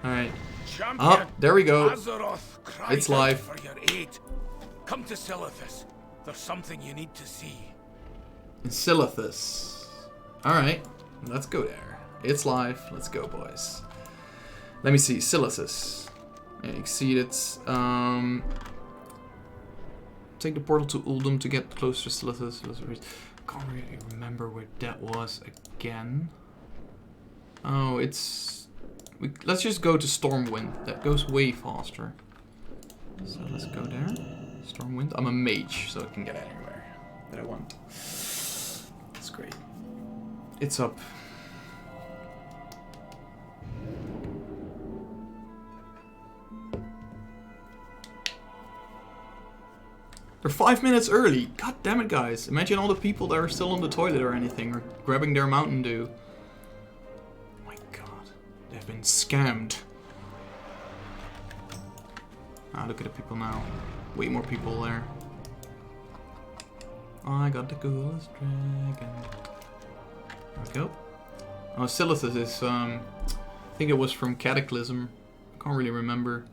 Alright. Oh, there we go. Azeroth cries It's live. out for your aid. Come to Silithus. There's something you need to see. Silithus. Alright, let's go there. It's live. Let's go, boys. Let me see. Silithus. Yeah, you can see it's take the portal to Uldum to get closer to Silithus. Can't really remember where that was again. Oh, it's... let's just go to Stormwind. That goes way faster. So let's go there. Stormwind. I'm a mage, so I can get anywhere that I want. That's great. It's up. They're 5 minutes early. God damn it, guys. Imagine all the people that are still on the toilet or anything, or grabbing their Mountain Dew. Oh my god. They've been scammed. Ah, look at the people now. Way more people there. I got the coolest dragon. There we go. Oh, Silithus is, I think it was from Cataclysm. Can't really remember.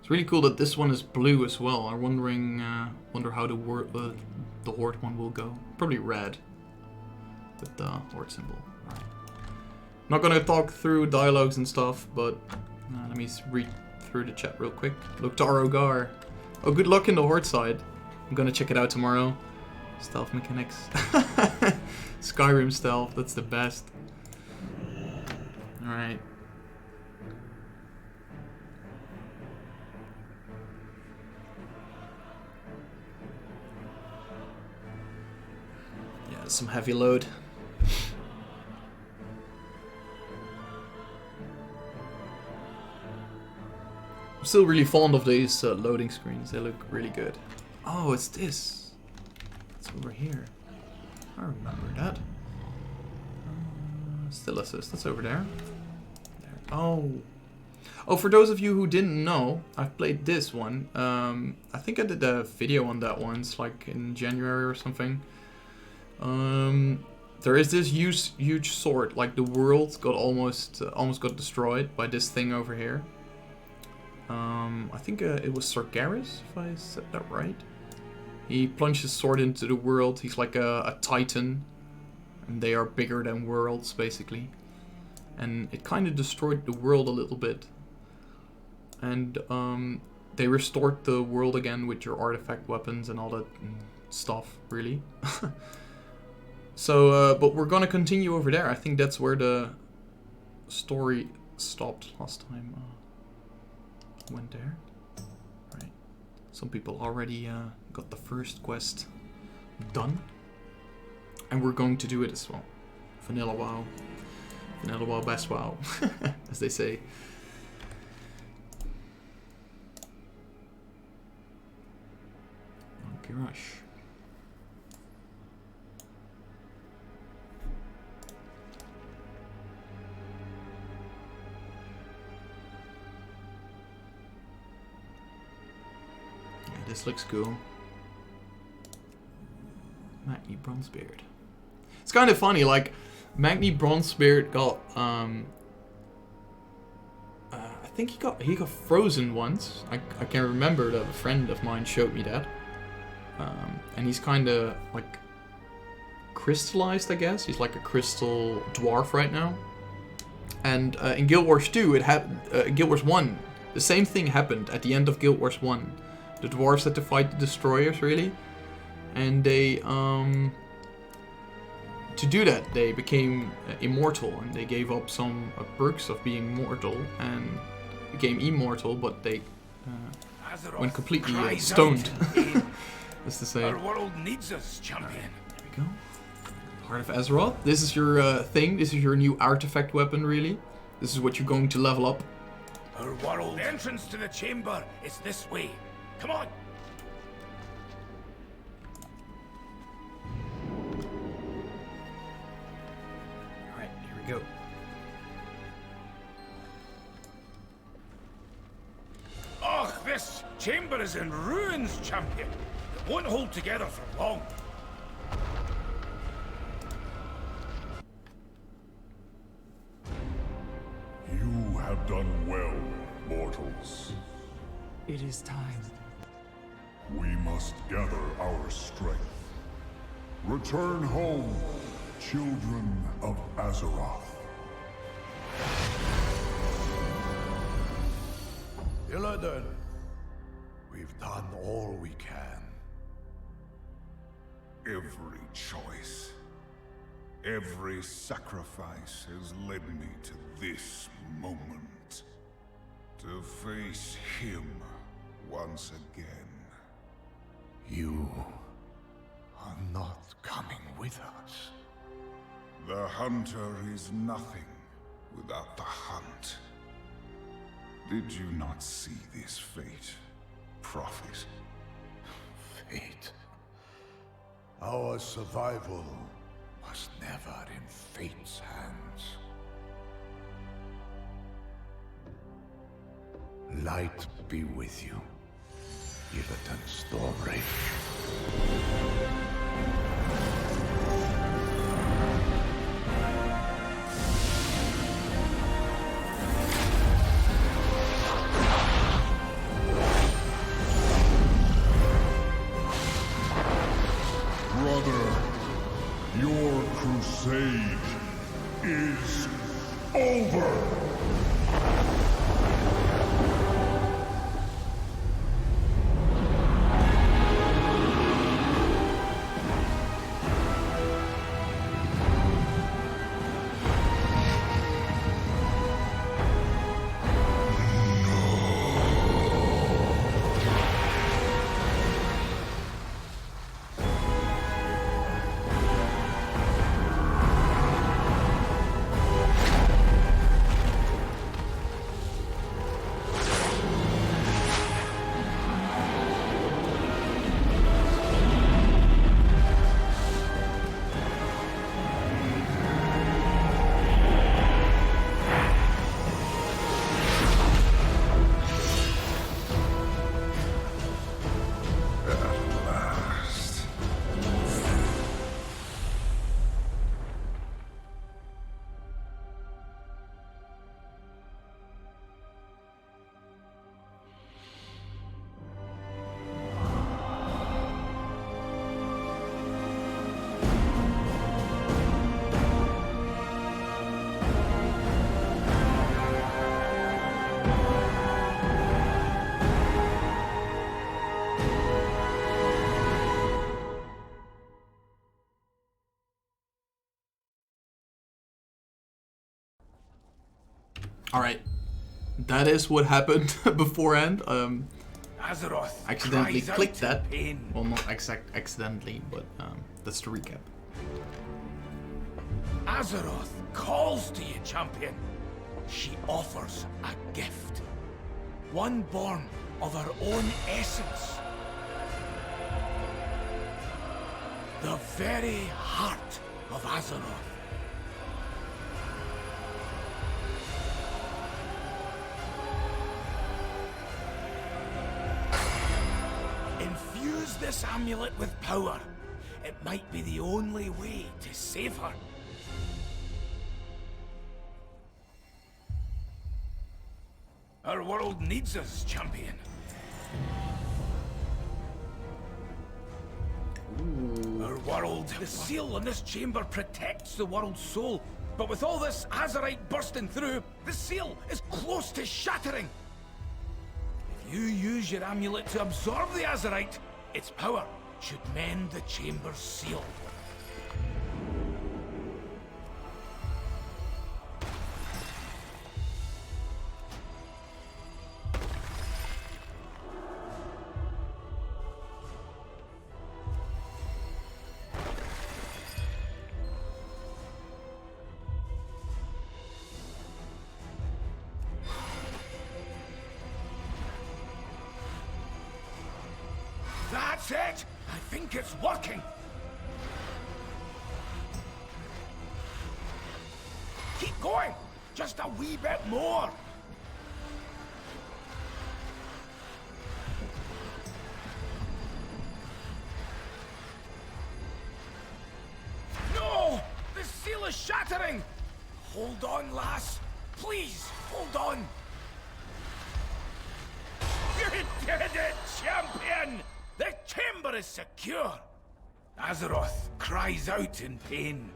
It's really cool that this one is blue as well. I'm wonder how the Horde one will go. Probably red. With the Horde symbol. Right. Not gonna talk through dialogues and stuff, but let me read through the chat real quick. Loktar Ogar. Oh, good luck in the Horde side. I'm gonna check it out tomorrow. Stealth mechanics. Skyrim stealth, that's the best. Alright. Yeah, some heavy load. I'm still really fond of these loading screens. They look really good. Oh, it's this. It's over here. I remember that. Silithus, that's over there. Oh. Oh, for those of you who didn't know, I've played this one. I think I did a video on that once, like in January or something. There is this huge sword. Like the world got almost got destroyed by this thing over here. I think it was Sargeras, if I said that right. He plunged his sword into the world. He's like a titan. And they are bigger than worlds, basically. And it kind of destroyed the world a little bit. And they restored the world again with your artifact weapons and all that stuff, really. So, but we're gonna continue over there. I think that's where the story stopped last time. Went there. Right. Some people already got the first quest done. And we're going to do it as well. Vanilla WoW. Vanilla WoW, best WoW. As they say. Monkey Rush. Yeah, this looks cool. Magni Bronzebeard. It's kind of funny, like, Magni Bronzebeard got, I think he got frozen once. I can remember that a friend of mine showed me that. And he's kind of, like, crystallized, I guess. He's like a crystal dwarf right now. And in Guild Wars 2, Guild Wars 1, the same thing happened at the end of Guild Wars 1. The dwarves had to fight the destroyers, really. And they, to do that, they became immortal, and they gave up some perks of being mortal, and became immortal, but they went completely stoned, as to say. Our world needs us, champion. There we go. Heart of Azeroth. This is your thing. This is your new artifact weapon, really. This is what you're going to level up. Our world. The entrance to the chamber is this way. Come on. Go. Oh, this chamber is in ruins, champion. It won't hold together for long. have done well, mortals. It is time. We must gather our strength. Return home, children of Azeroth. Illidan, we've done all we can. Every choice, every sacrifice has led me to this moment. To face him once again. You are not coming with us. The hunter is nothing without the hunt. Did you not see this fate, prophet? Fate. Our survival was never in fate's hands. Light be with you, Illidan Stormwraith. Brother, your crusade is over! Alright. That is what happened beforehand. Azeroth Accidentally cries out clicked in that. pain. Well, not accidentally, but that's the recap. Azeroth calls to you, champion. She offers a gift. One born of her own essence. The very heart of Azeroth. Infuse this amulet with power. It might be the only way to save her. Our world needs us, champion. Our world. The seal in this chamber protects the world's soul. But with all this Azerite bursting through, the seal is close to shattering. If you use your amulet to absorb the Azerite, its power should mend the chamber's seal. That's it! I think it's working! Keep going! Just a wee bit more! No! The seal is shattering! Hold on, lass! Please, hold on. You did it, champion! The chamber is secure. Azeroth cries out in pain.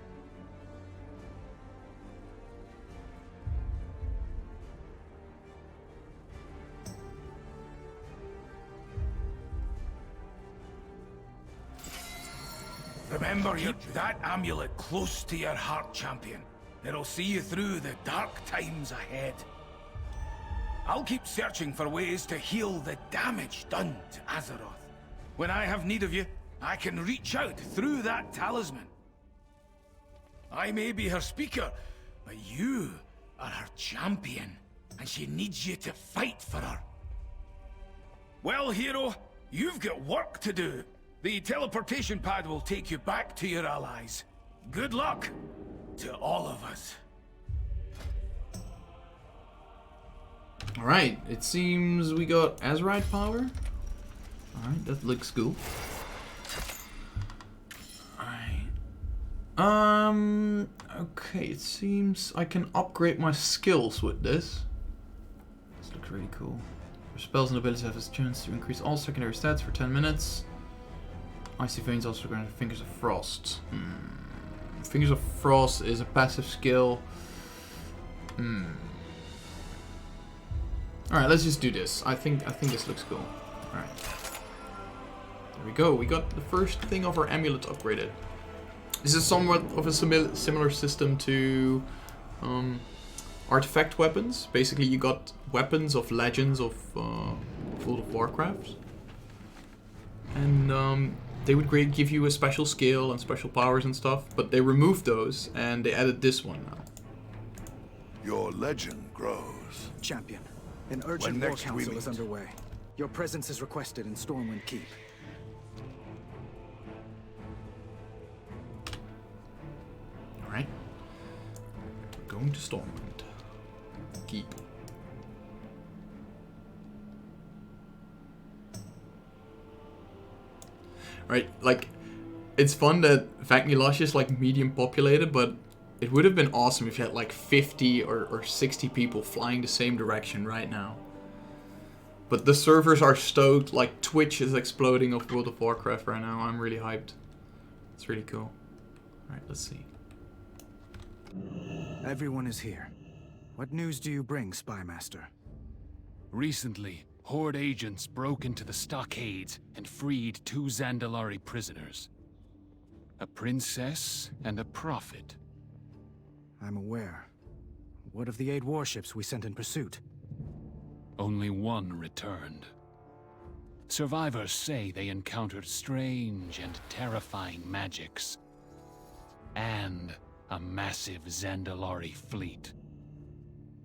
Remember, keep that amulet close to your heart, champion. It'll see you through the dark times ahead. I'll keep searching for ways to heal the damage done to Azeroth. When I have need of you, I can reach out through that talisman. I may be her speaker, but you are her champion, and she needs you to fight for her. Well, hero, you've got work to do. The teleportation pad will take you back to your allies. Good luck to all of us. Alright, it seems we got Azerite power. Alright, that looks cool. Alright. Okay, it seems I can upgrade my skills with this. This looks really cool. Your spells and abilities have a chance to increase all secondary stats for 10 minutes. Icy Veins also granted Fingers of Frost. Fingers of Frost is a passive skill. Alright, let's just do this. I think this looks cool. Alright. There we go. We got the first thing of our amulet upgraded. This is somewhat of a similar system to artifact weapons. Basically, you got weapons of Legends of World of Warcraft. And they would give you a special skill and special powers and stuff, but they removed those and they added this one now. Your legend grows. Champion, an urgent war council is underway. Your presence is requested in Stormwind Keep. Alright. We're going to Stormwind Keep. Right, like, it's fun that Vagnilash is like medium populated, but it would have been awesome if you had like 50 or 60 people flying the same direction right now. But the servers are stoked, like Twitch is exploding of World of Warcraft right now. I'm really hyped. It's really cool. Alright, let's see. Everyone is here. What news do you bring, Spymaster? Recently, Horde agents broke into the stockades and freed 2 Zandalari prisoners. A princess and a prophet. I'm aware. What of the 8 warships we sent in pursuit? Only 1 returned. Survivors say they encountered strange and terrifying magics. And a massive Zandalari fleet.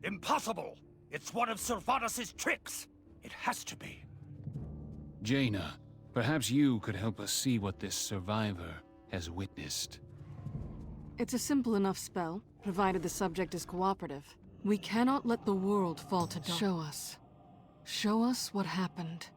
Impossible! It's one of Servanas' tricks! It has to be. Jaina, perhaps you could help us see what this survivor has witnessed. It's a simple enough spell, provided the subject is cooperative. We cannot let the world fall to dark. Show us. Show us what happened.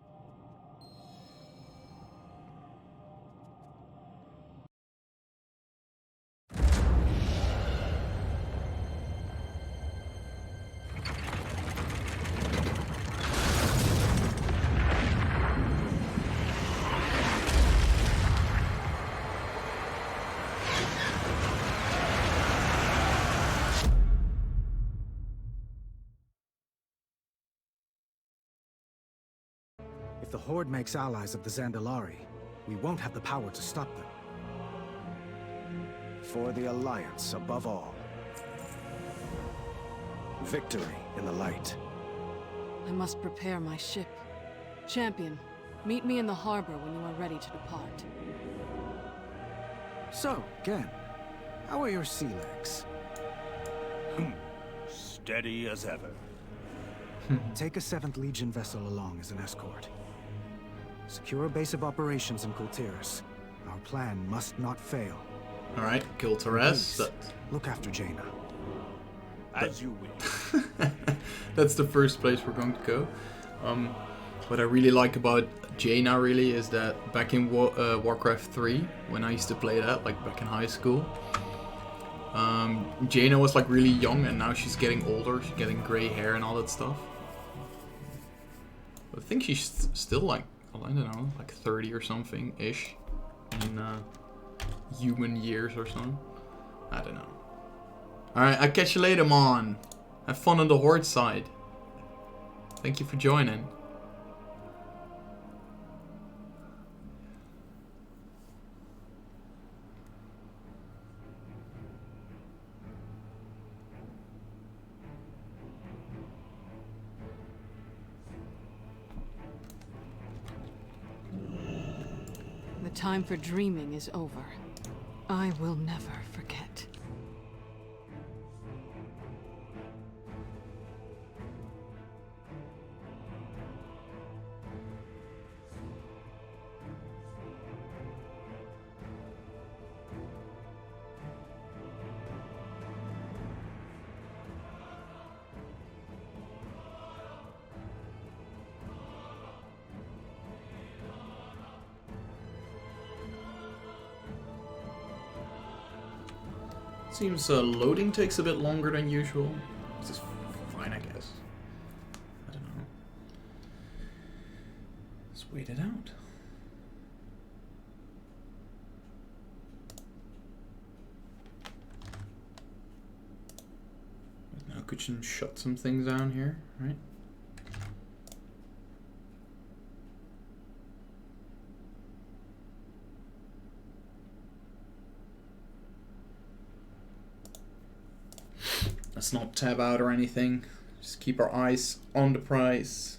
If the Horde makes allies of the Zandalari, we won't have the power to stop them. For the Alliance above all. Victory in the light. I must prepare my ship. Champion, meet me in the harbor when you are ready to depart. So, Gen, how are your sea legs? Steady as ever. Take a 7th Legion vessel along as an escort. Secure a base of operations in Kul Tiras. Our plan must not fail. Alright, Kul Tiras. Look after Jaina. As you will. That's the first place we're going to go. What I really like about Jaina really is that back in Warcraft 3, when I used to play that, like back in high school, Jaina was like really young and now she's getting older. She's getting gray hair and all that stuff. I think she's still like, I don't know, like 30 or something ish in human years or something. I don't know. Alright, I'll catch you later, man. Have fun on the Horde side. Thank you for joining. The time for dreaming is over. I will never forget. Seems loading takes a bit longer than usual. This is fine, I guess. I don't know. Let's wait it out. Now could you shut some things down here, right? Let's not tab out or anything. Just keep our eyes on the prize.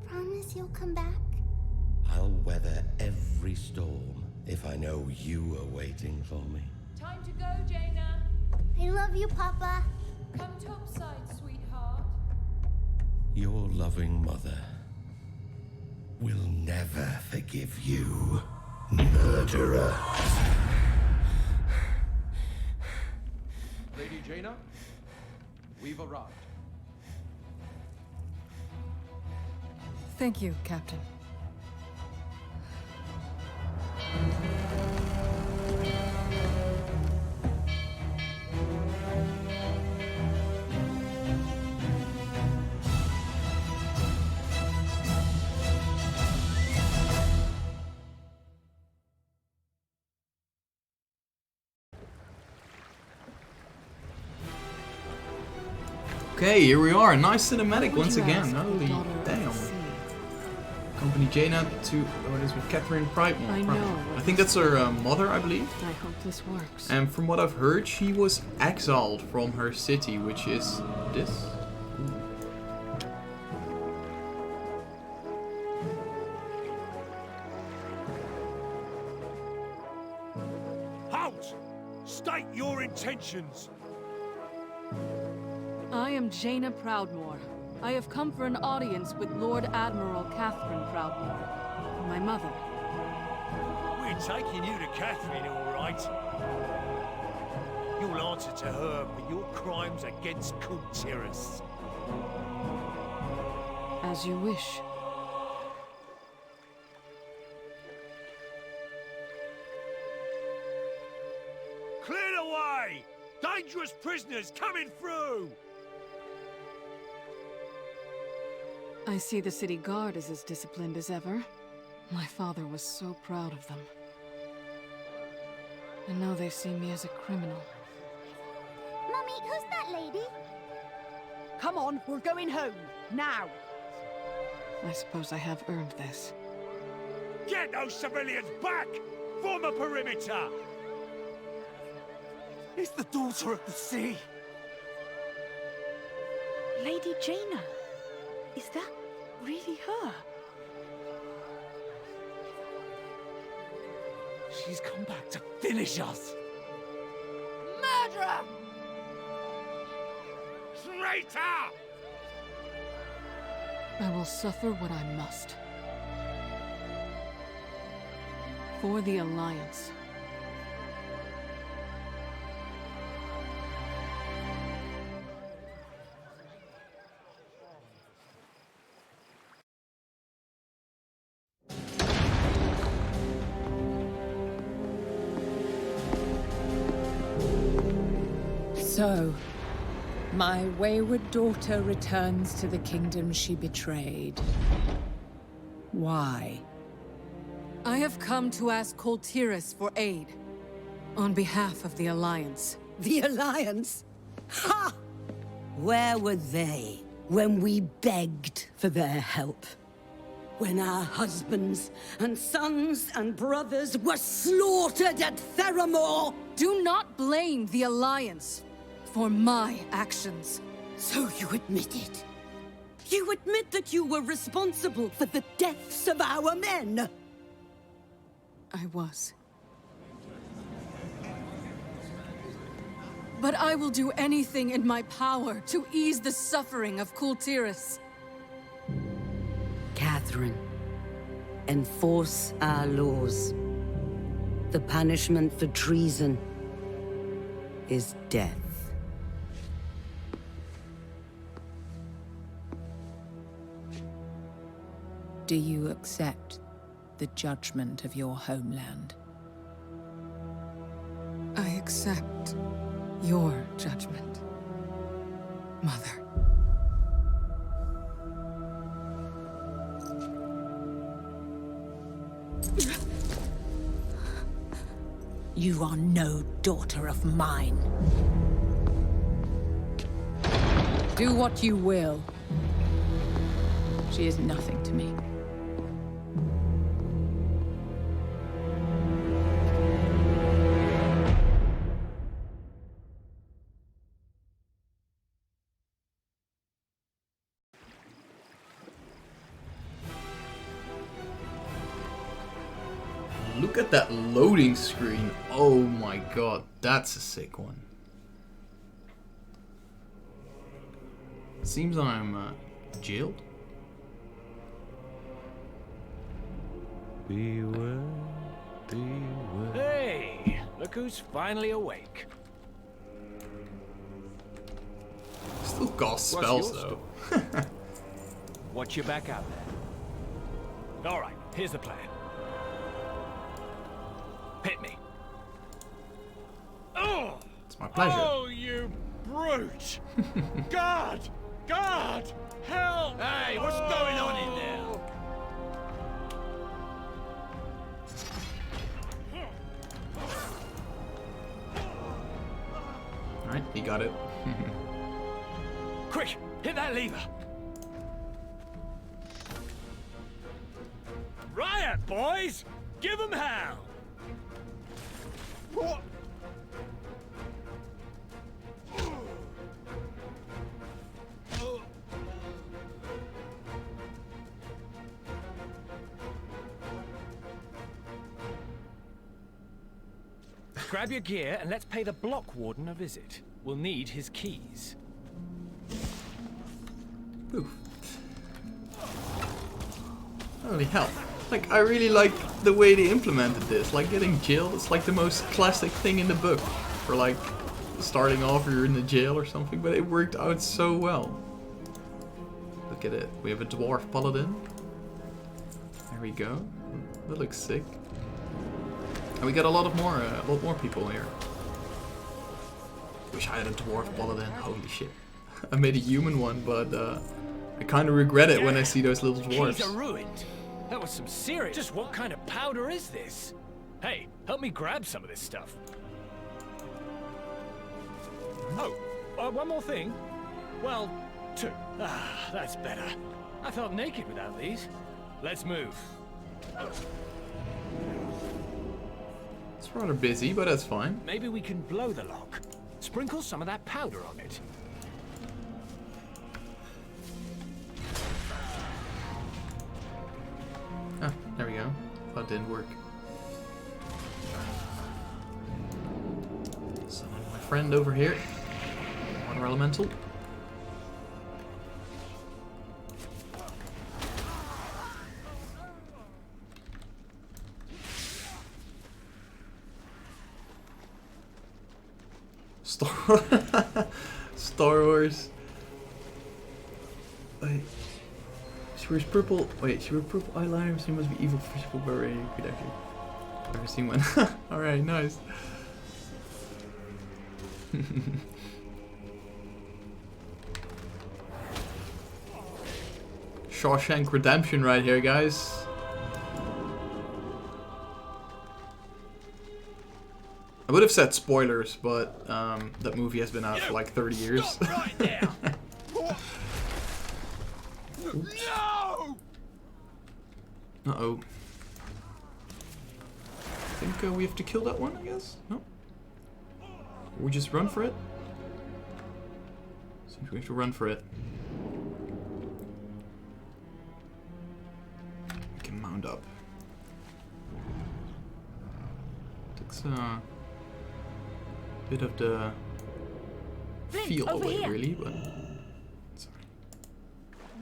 Promise you'll come back? I'll weather every storm if I know you are waiting for me. Time to go, Jaina. I love you, Papa. Come topside, sweetheart. Your loving mother will never forgive you, murderer. Lady Jaina, we've arrived. Thank you, Captain. Okay, here we are. Nice cinematic once again. Holy damn. Company Jaina to what is with Catherine Pridemore. I know. I think that's her mother, I believe. I hope this works. And from what I've heard, she was exiled from her city, which is this. Halt! State your intentions. I am Jaina Proudmoore. I have come for an audience with Lord Admiral Catherine Proudmoore, my mother. We're taking you to Catherine, all right. You'll answer to her for your crimes against Kul Tiras. As you wish. Clear the way! Dangerous prisoners coming through! I see the city guard is as disciplined as ever. My father was so proud of them. And now they see me as a criminal. Mummy, who's that lady? Come on, we're going home. Now. I suppose I have earned this. Get those civilians back! Form a perimeter! It's the daughter of the sea. Lady Jaina. Is that really her? She's come back to finish us! Murderer! Traitor! I will suffer what I must. For the Alliance. So, my wayward daughter returns to the kingdom she betrayed. Why? I have come to ask Kul Tiras for aid. On behalf of the Alliance. The Alliance? Ha! Where were they when we begged for their help? When our husbands and sons and brothers were slaughtered at Theramore? Do not blame the Alliance for my actions. So you admit it? You admit that you were responsible for the deaths of our men? I was. But I will do anything in my power to ease the suffering of Kul Tiras. Catherine, enforce our laws. The punishment for treason is death. Do you accept the judgment of your homeland? I accept your judgment, Mother. You are no daughter of mine. Do what you will. She is nothing to me. Look at that loading screen. Oh my god, that's a sick one. Seems I'm jailed. Beware, beware. Hey, look who's finally awake. Still cast spells though. Watch your back out there. All right, here's the plan. Hit me. Oh! It's my pleasure. Oh, you brute! God! God! Help! Hey, what's going on in there? Alright, he got it. Quick, hit that lever. Riot, boys! Give them hell! What? Grab your gear and let's pay the block warden a visit. We'll need his keys. Oof. Holy hell. Like, I really like the way they implemented this. Like, getting jailed is like the most classic thing in the book. For like, starting off you're in the jail or something, but it worked out so well. Look at it. We have a dwarf paladin. There we go. That looks sick. And we got a lot more people here. Wish I had a dwarf paladin. Holy shit. I made a human one, but I kind of regret it when I see those little dwarves. Keys are ruined. That was some serious. Just what kind of powder is this? Hey, help me grab some of this stuff. Oh, one more thing. Well, two. Ah, that's better. I felt naked without these. Let's move. It's rather busy, but that's fine. Maybe we can blow the lock. Sprinkle some of that powder on it. Ah, there we go. That didn't work. Summon my friend over here. Water elemental. Star Wars. Wait. She wears purple. Wait, she wears purple eyeliner. She must be evil fishable beret. Good actually. I've never seen one. Alright, nice. Shawshank Redemption right here, guys. I would have said spoilers, but that movie has been out for like 30 years. Right there. No! Uh-oh. I think we have to kill that one, I guess? No? We just run for it? Seems we have to run for it. We can mount up. Takes a bit of the feel away, really, but...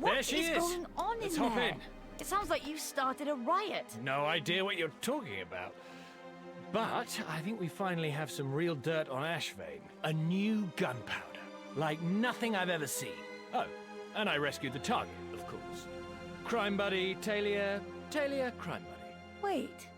There she is. Going on Let's in hop there? in. It sounds like you started a riot. No idea what you're talking about. But I think we finally have some real dirt on Ashvane. A new gunpowder. Like nothing I've ever seen. Oh, and I rescued the target, of course. Crime buddy, Talia, crime buddy. Wait.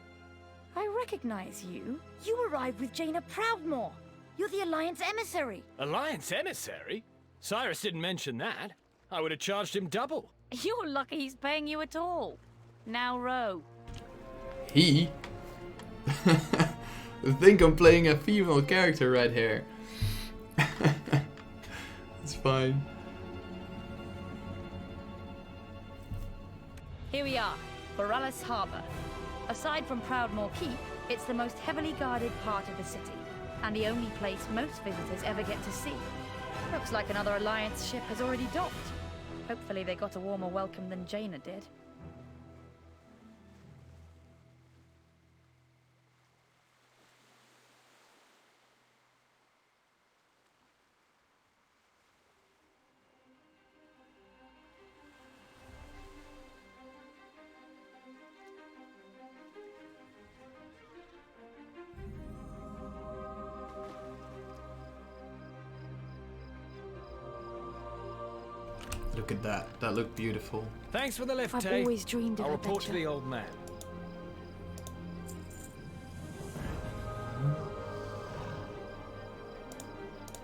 I recognize you. You arrived with Jaina Proudmoore. You're the Alliance emissary. Alliance emissary? Cyrus didn't mention that. I would have charged him double. You're lucky he's paying you at all. Now row. He? I think I'm playing a female character right here. It's fine. Here we are, Borealis Harbor. Aside from Proudmoore Keep, it's the most heavily guarded part of the city, and the only place most visitors ever get to see. Looks like another Alliance ship has already docked. Hopefully they got a warmer welcome than Jaina did. Look at that. That looked beautiful. Thanks for the lift, I've Tay. always dreamed of I'll report to adventure. the old man.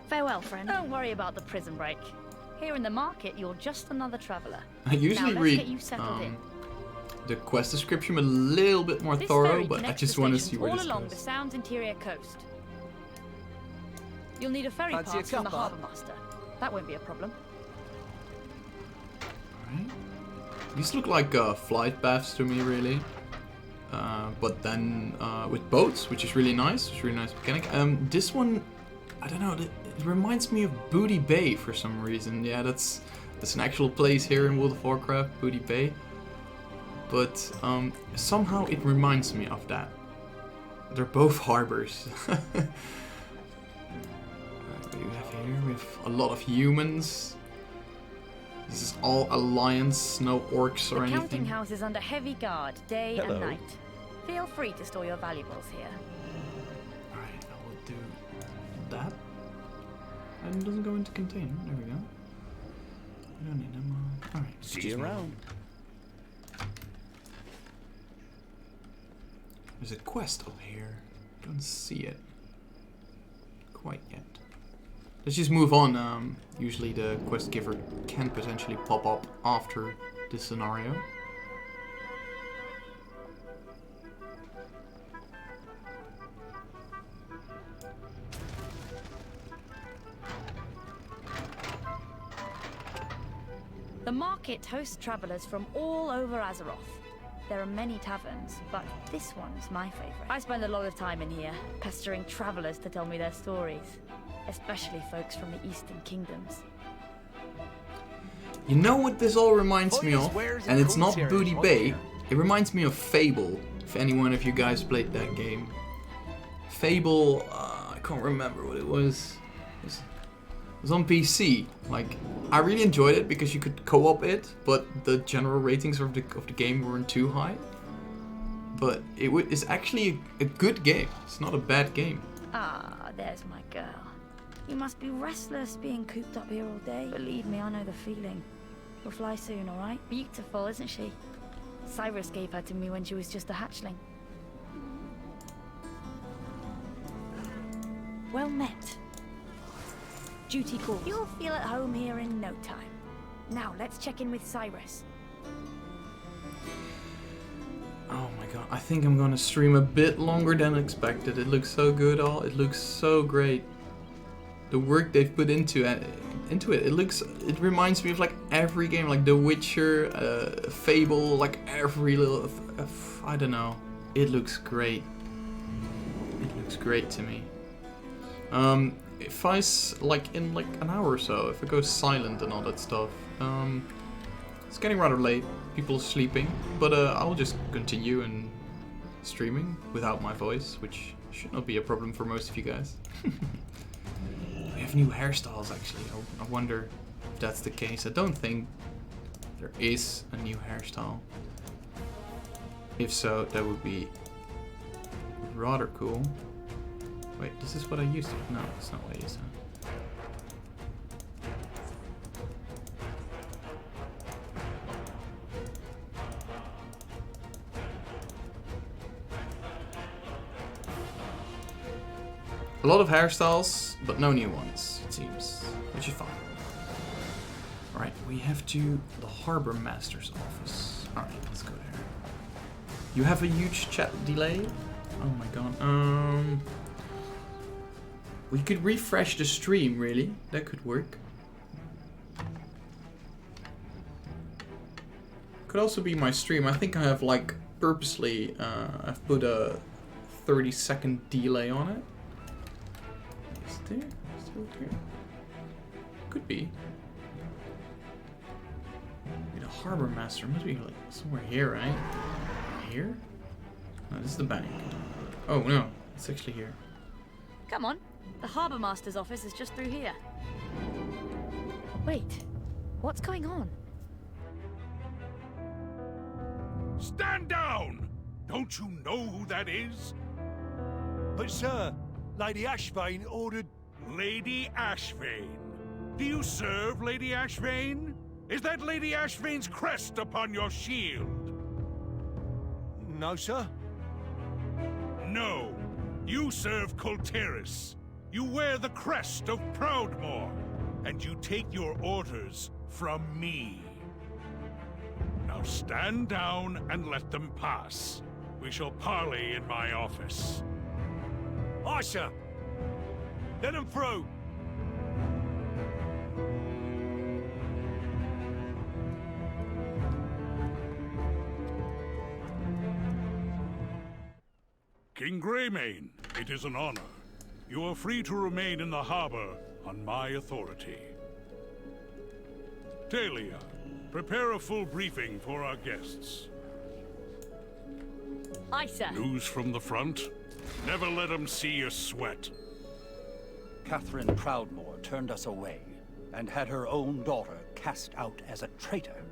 Farewell, friend. Don't worry about the prison break. Here in the market, you're just another traveler. I usually now, let's get you read settled in. the quest description a little bit more This thorough, ferry but I connects just the want to stations see where all this along goes. the Sound's interior coast. You'll need a ferry Fancy a pass from the cuppa? harbour master. That won't be a problem. Alright. These look like flight baths to me, really. But then with boats, which is really nice. It's a really nice mechanic. This one, I don't know. It reminds me of Booty Bay for some reason. Yeah, that's an actual place here in World of Warcraft, Booty Bay. But somehow it reminds me of that. They're both harbors. What do we have here? We have a lot of humans. This is all Alliance, no orcs or The anything. counting house is under heavy guard, day Hello. and night. Feel free to store your valuables here. Alright, I will do that. And it doesn't go into container. There we go. I don't need them. Alright. See you around. There's a quest up here. Don't see it quite yet. Let's just move on. Usually the quest giver can potentially pop up after this scenario. The market hosts travelers from all over Azeroth. There are many taverns, but this one's my favorite. I spend a lot of time in here, pestering travelers to tell me their stories, especially folks from the Eastern Kingdoms. You know what this all reminds me of? And it's not Booty Bay. It reminds me of Fable, if anyone of you guys played that game. Fable, I can't remember what it was. It was on PC. Like, I really enjoyed it because you could co-op it, but the general ratings of the game weren't too high. But it's actually a good game. It's not a bad game. Ah, there's my girl. You must be restless being cooped up here all day. Believe me, I know the feeling. We'll fly soon, all right? Beautiful, isn't she? Cyrus gave her to me when she was just a hatchling. Well met. Duty calls. You'll feel at home here in no time. Now, let's check in with Cyrus. Oh my god, I think I'm gonna stream a bit longer than expected. It looks so good, it looks so great. The work they've put into it, it reminds me of like every game, like The Witcher, Fable, like every little, I don't know. It looks great. It looks great to me. If I, like in like an hour or so, if it goes silent and all that stuff, it's getting rather late. People are sleeping, but I'll just continue and streaming without my voice, which should not be a problem for most of you guys. We have new hairstyles actually. I wonder if that's the case. I don't think there is a new hairstyle. If so, that would be rather cool. Wait, this is what I used to. No, it's not what I used to. A lot of hairstyles, but no new ones, it seems, which is fine. Alright, we have to the Harbor Master's office. Alright, let's go there. You have a huge chat delay? Oh my god. We could refresh the stream, really. That could work. Could also be my stream. I think I have, like, purposely, I've put a 30-second delay on it. Is there? Still here? Could be. The Harbor Master must be like somewhere here, right? Here? No, this is the bank. Oh no, it's actually here. Come on. The Harbour Master's office is just through here. Wait. What's going on? Stand down! Don't you know who that is? But sir, Lady Ashvane ordered... Lady Ashvane. Do you serve Lady Ashvane? Is that Lady Ashvane's crest upon your shield? No, sir. No. You serve Kul Tiras. You wear the crest of Proudmoore. And you take your orders from me. Now stand down and let them pass. We shall parley in my office. Aye, sir. Let them through. King Greymane, it is an honor. You are free to remain in the harbor on my authority. Talia, prepare a full briefing for our guests. Aye, sir. News from the front? Never let them see you sweat. Catherine Proudmoore turned us away and had her own daughter cast out as a traitor.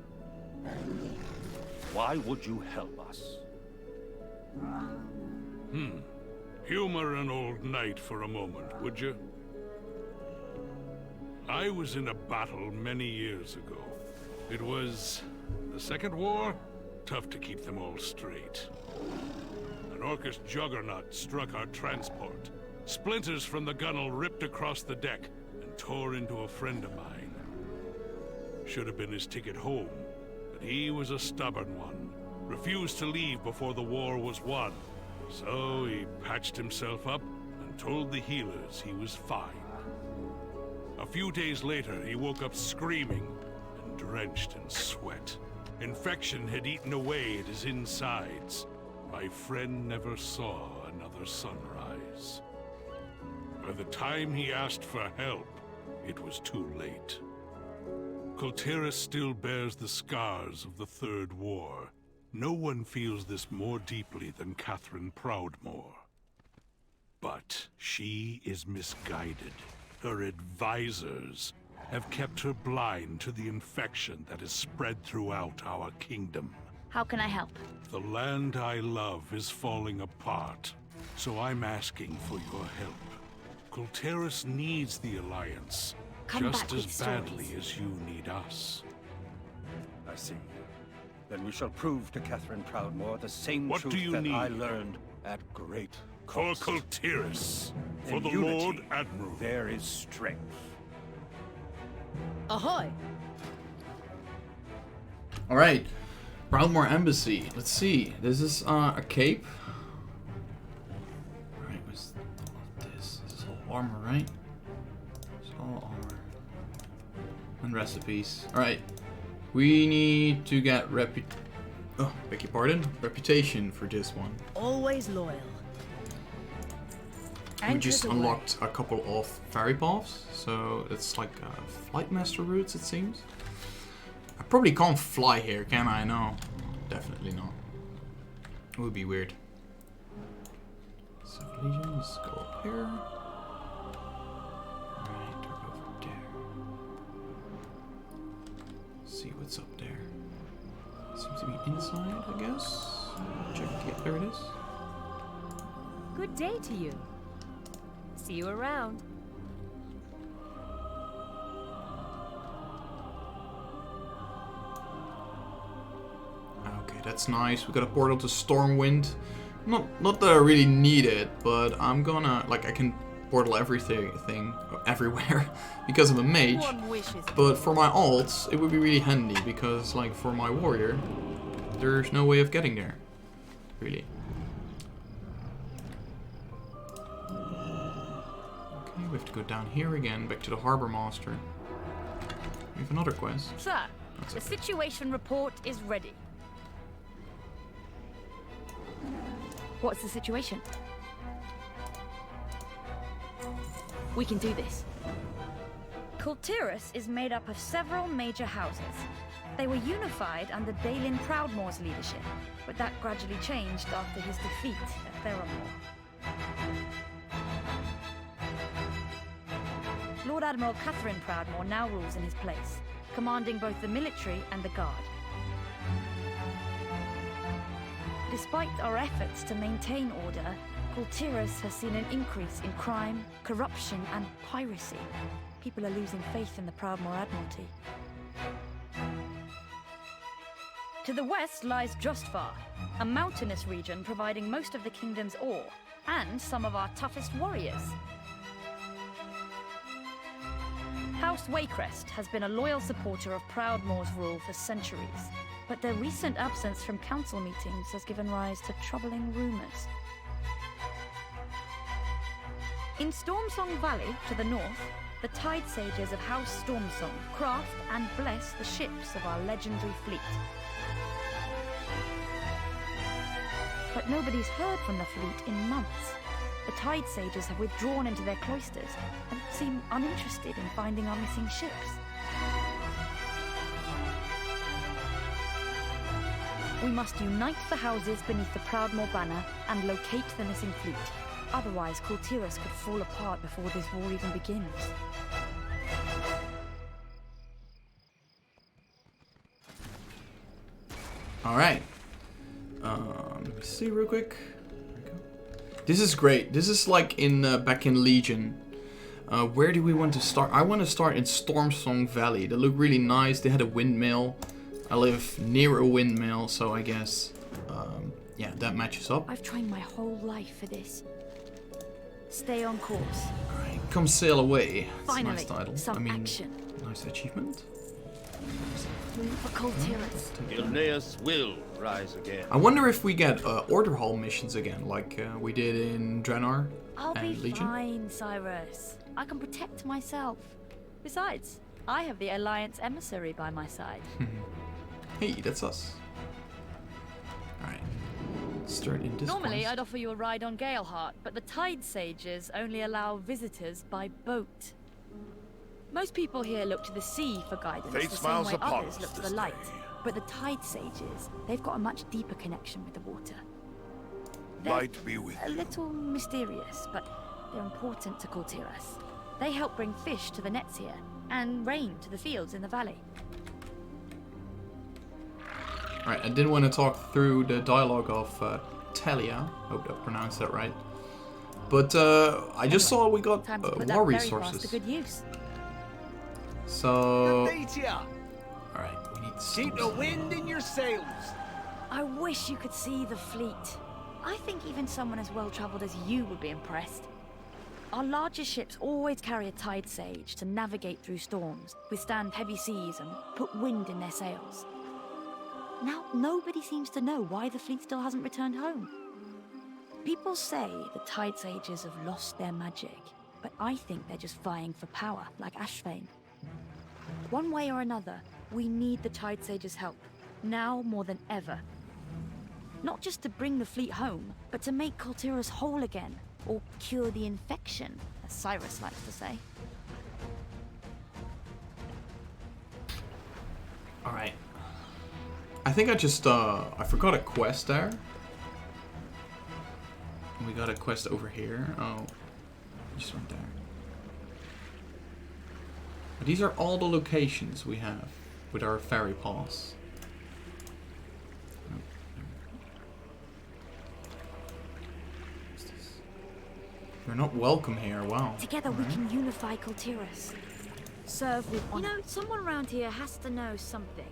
Why would you help us? Humor an old knight for a moment, would you? I was in a battle many years ago. It was the Second War? Tough to keep them all straight. An Orcish juggernaut struck our transport. Splinters from the gunwale ripped across the deck and tore into a friend of mine. Should have been his ticket home, but he was a stubborn one. Refused to leave before the war was won. So he patched himself up and told the healers he was fine. A few days later, he woke up screaming and drenched in sweat. Infection had eaten away at his insides. My friend never saw another sunrise. By the time he asked for help, it was too late. Kul Tiras still bears the scars of the Third War. No one feels this more deeply than Catherine Proudmoore. But she is misguided. Her advisors have kept her blind to the infection that is spread throughout our kingdom. How can I help? The land I love is falling apart, so I'm asking for your help. Kul Tiras needs the Alliance, just as badly as you need us. I see. Then we shall prove to Catherine Proudmoore the same What truth do you that need? I learned at great For cost. Kul Tiras, for In the unity, Lord Admiral. there is strength. Ahoy! Alright. Proudmoore Embassy. Let's see. This is a cape. Alright, what's this? This is all armor, right? It's all armor. And recipes. Alright. We need to get beg your pardon? Reputation for this one. Always loyal. We just unlocked a couple of fairy paths, so it's like flight master routes, it seems. I probably can't fly here, can I? No, definitely not. It would be weird. So legions, go up here. Alright, turn over there. See what's up there. Seems to be inside, I guess. Check. Yeah, there it is. Good day to you. See you around. Okay, that's nice. We got a portal to Stormwind. Not that I really need it, but I'm gonna I can portal everything everywhere because I'm a mage. But for my alts, it would be really handy because like for my warrior, there's no way of getting there, really. We have to go down here again, back to the Harbor Master. We have another quest. Sir, the situation report is ready. What's the situation? We can do this. Kul Tiras is made up of several major houses. They were unified under Balin Proudmoore's leadership, but that gradually changed after his defeat at Theramore. Lord Admiral Catherine Proudmoore now rules in his place, commanding both the military and the guard. Despite our efforts to maintain order, Kul Tiras has seen an increase in crime, corruption, and piracy. People are losing faith in the Proudmoore Admiralty. To the west lies Justvar, a mountainous region providing most of the kingdom's ore, and some of our toughest warriors. House Waycrest has been a loyal supporter of Proudmoore's rule for centuries, but their recent absence from council meetings has given rise to troubling rumors. In Stormsong Valley, to the north, the Tide Sages of House Stormsong craft and bless the ships of our legendary fleet. But nobody's heard from the fleet in months. The Tide Sages have withdrawn into their cloisters and seem uninterested in finding our missing ships. We must unite the houses beneath the Proudmoore banner and locate the missing fleet. Otherwise, Kul Tiras could fall apart before this war even begins. Alright. Let me see real quick. This is great. This is like in back in Legion. Where do we want to start? I want to start in Stormsong Valley. They look really nice. They had a windmill. I live near a windmill, so I guess, yeah, that matches up. I've trained my whole life for this. Stay on course. Alright, come sail away. That's Finally, a nice title. some action. Nice achievement. For Kul Tiras. Ilneus will rise again. I wonder if we get Order Hall missions again, like we did in Draenor I'll be and Legion. fine, Cyrus. I can protect myself. Besides, I have the Alliance emissary by my side. Hey, that's us. Alright. Start in this Normally, quest. I'd offer you a ride on Galeheart, but the Tide Sages only allow visitors by boat. Most people here look to the sea for guidance, Fate the same smiles way upon others us look to this the light. day. But the Tide Sages, they've got a much deeper connection with the water. Light be with A you. little mysterious, but they're important to Kul Tiras. They help bring fish to the nets here, and rain to the fields in the valley. Alright, I did want to talk through the dialogue of Talia. Hope I pronounced that right. But I just saw we got Time to put more that very resources. fast to good use. So, Good day to ya. alright, we need Keep the wind in your sails. I wish you could see the fleet. I think even someone as well-traveled as you would be impressed. Our largest ships always carry a Tide Sage to navigate through storms, withstand heavy seas, and put wind in their sails. Now, nobody seems to know why the fleet still hasn't returned home. People say the Tide Sages have lost their magic, but I think they're just vying for power, like Ashvane. One way or another, we need the Tide Sages' help, now more than ever. Not just to bring the fleet home, but to make Kul Tiras whole again, or cure the infection, as Cyrus likes to say. Alright. I think I just, I forgot a quest there. We got a quest over here. Oh, just went there. But these are all the locations we have with our ferry pass. You're not welcome here, wow. Together we can unify Kul Tiras. Serve with honor. You know, someone around here has to know something.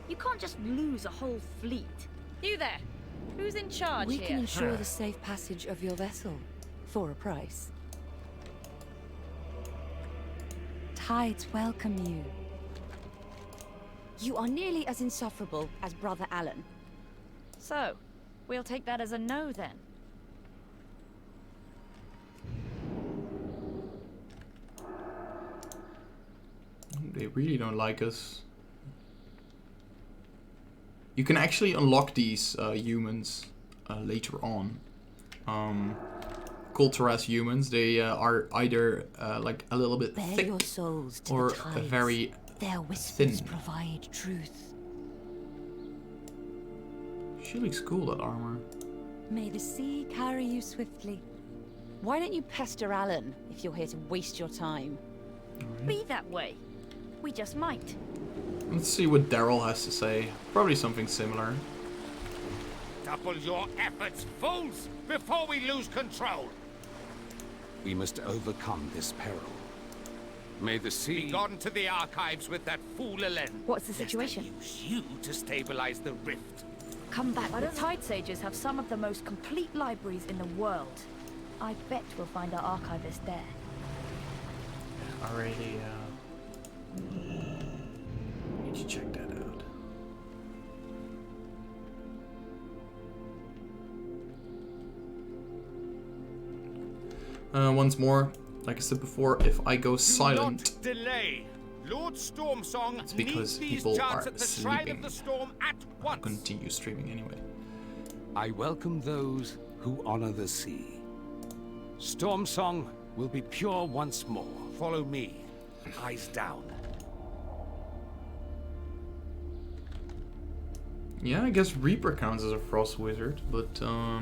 You can't just lose a whole fleet. You there? Who's in charge We here? can ensure the safe passage of your vessel for a price. Tides welcome you. You are nearly as insufferable as Brother Alan. So, we'll take that as a no then. They really don't like us. You can actually unlock these humans later on. Kul Tiras humans, they are either like a little bit Bare thick your souls to or the tides. very Their whispers thin. provide truth. She looks cool, that armor. May the sea carry you swiftly. Why don't you pester Alan if you're here to waste your time? Be that way. We just might. Let's see what Daryl has to say. Probably something similar. Double your efforts, fools, before we lose control. We must overcome this peril. May the sea... Be gone to the archives with that fool Elen. What's the situation? Use you to stabilize the rift. Come back. The Tide Sages have some of the most complete libraries in the world. I bet we'll find our archivist there. Already, need to check that out. Once more, like I said before, if I go silent, Do not delay. Lord Stormsong it's because needs these people charts are at the Shrine of sleeping. the Storm at I'll once. continue streaming anyway. I welcome those who honor the sea. Stormsong will be pure once more. Follow me. Eyes down. Yeah, I guess Reaper counts as a frost wizard, but I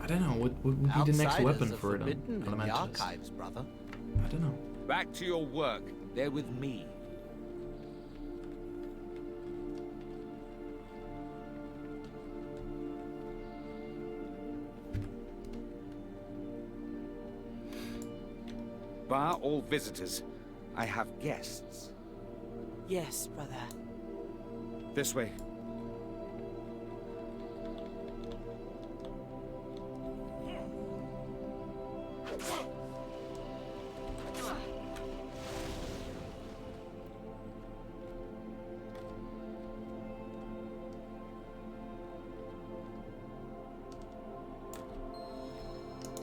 don't know, what would be the next Outsiders weapon are for it? forbidden in the Elementalist? archives, brother. I don't know. Back to your work. They're with me. Bar all visitors, I have guests. Yes, brother. This way.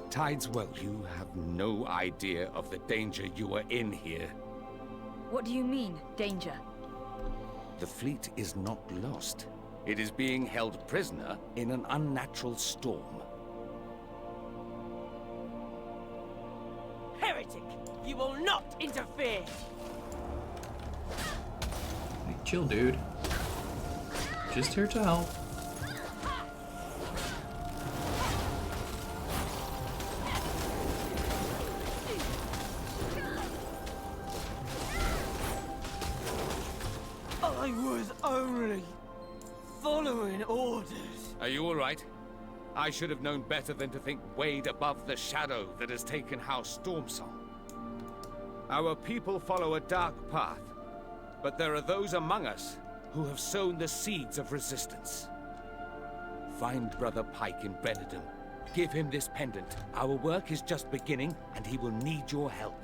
Tideswell, You have no idea of the danger you are in here. What do you mean, danger? The fleet is not lost. It is being held prisoner in an unnatural storm. Heretic! You will not interfere! chill, dude. Just here to help. I was only following orders. Are you all right? I should have known better than to think wade above the shadow that has taken House Stormsong. Our people follow a dark path, but there are those among us who have sown the seeds of resistance. Find Brother Pike in Brenedum. Give him this pendant. Our work is just beginning, and he will need your help.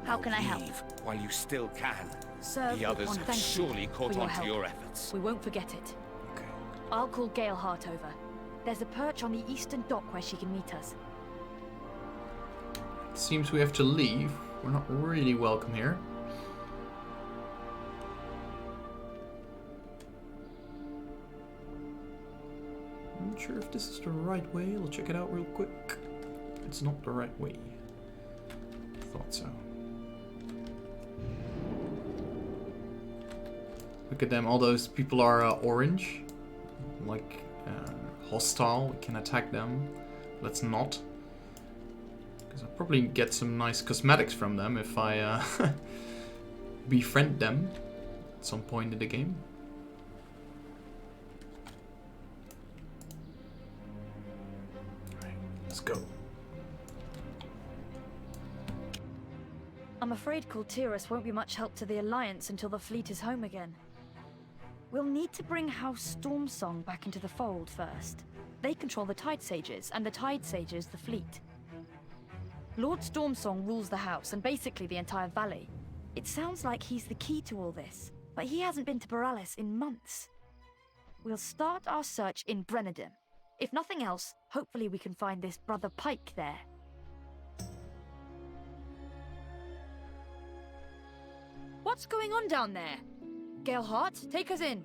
How can I help? Leave while you still can. Serve The others with have thank you surely for caught your on to help. your efforts. We won't forget it. I'll call Galeheart over. There's a perch on the eastern dock where she can meet us. Seems we have to leave. We're not really welcome here. I'm not sure if this is the right way. I'll check it out real quick. It's not the right way. Thought so. Look at them. All those people are orange. Like hostile. We can attack them. Let's not. Because I'll probably get some nice cosmetics from them if I befriend them at some point in the game. Alright, let's go. I'm afraid Kul Tiras won't be much help to the Alliance until the fleet is home again. We'll need to bring House Stormsong back into the fold first. They control the Tide Sages, and the Tide Sages the fleet. Lord Stormsong rules the house and basically the entire valley. It sounds like he's the key to all this, but he hasn't been to Borealis in months. We'll start our search in Brenedum. If nothing else, hopefully we can find this Brother Pike there. What's going on down there? Galeheart, take us in.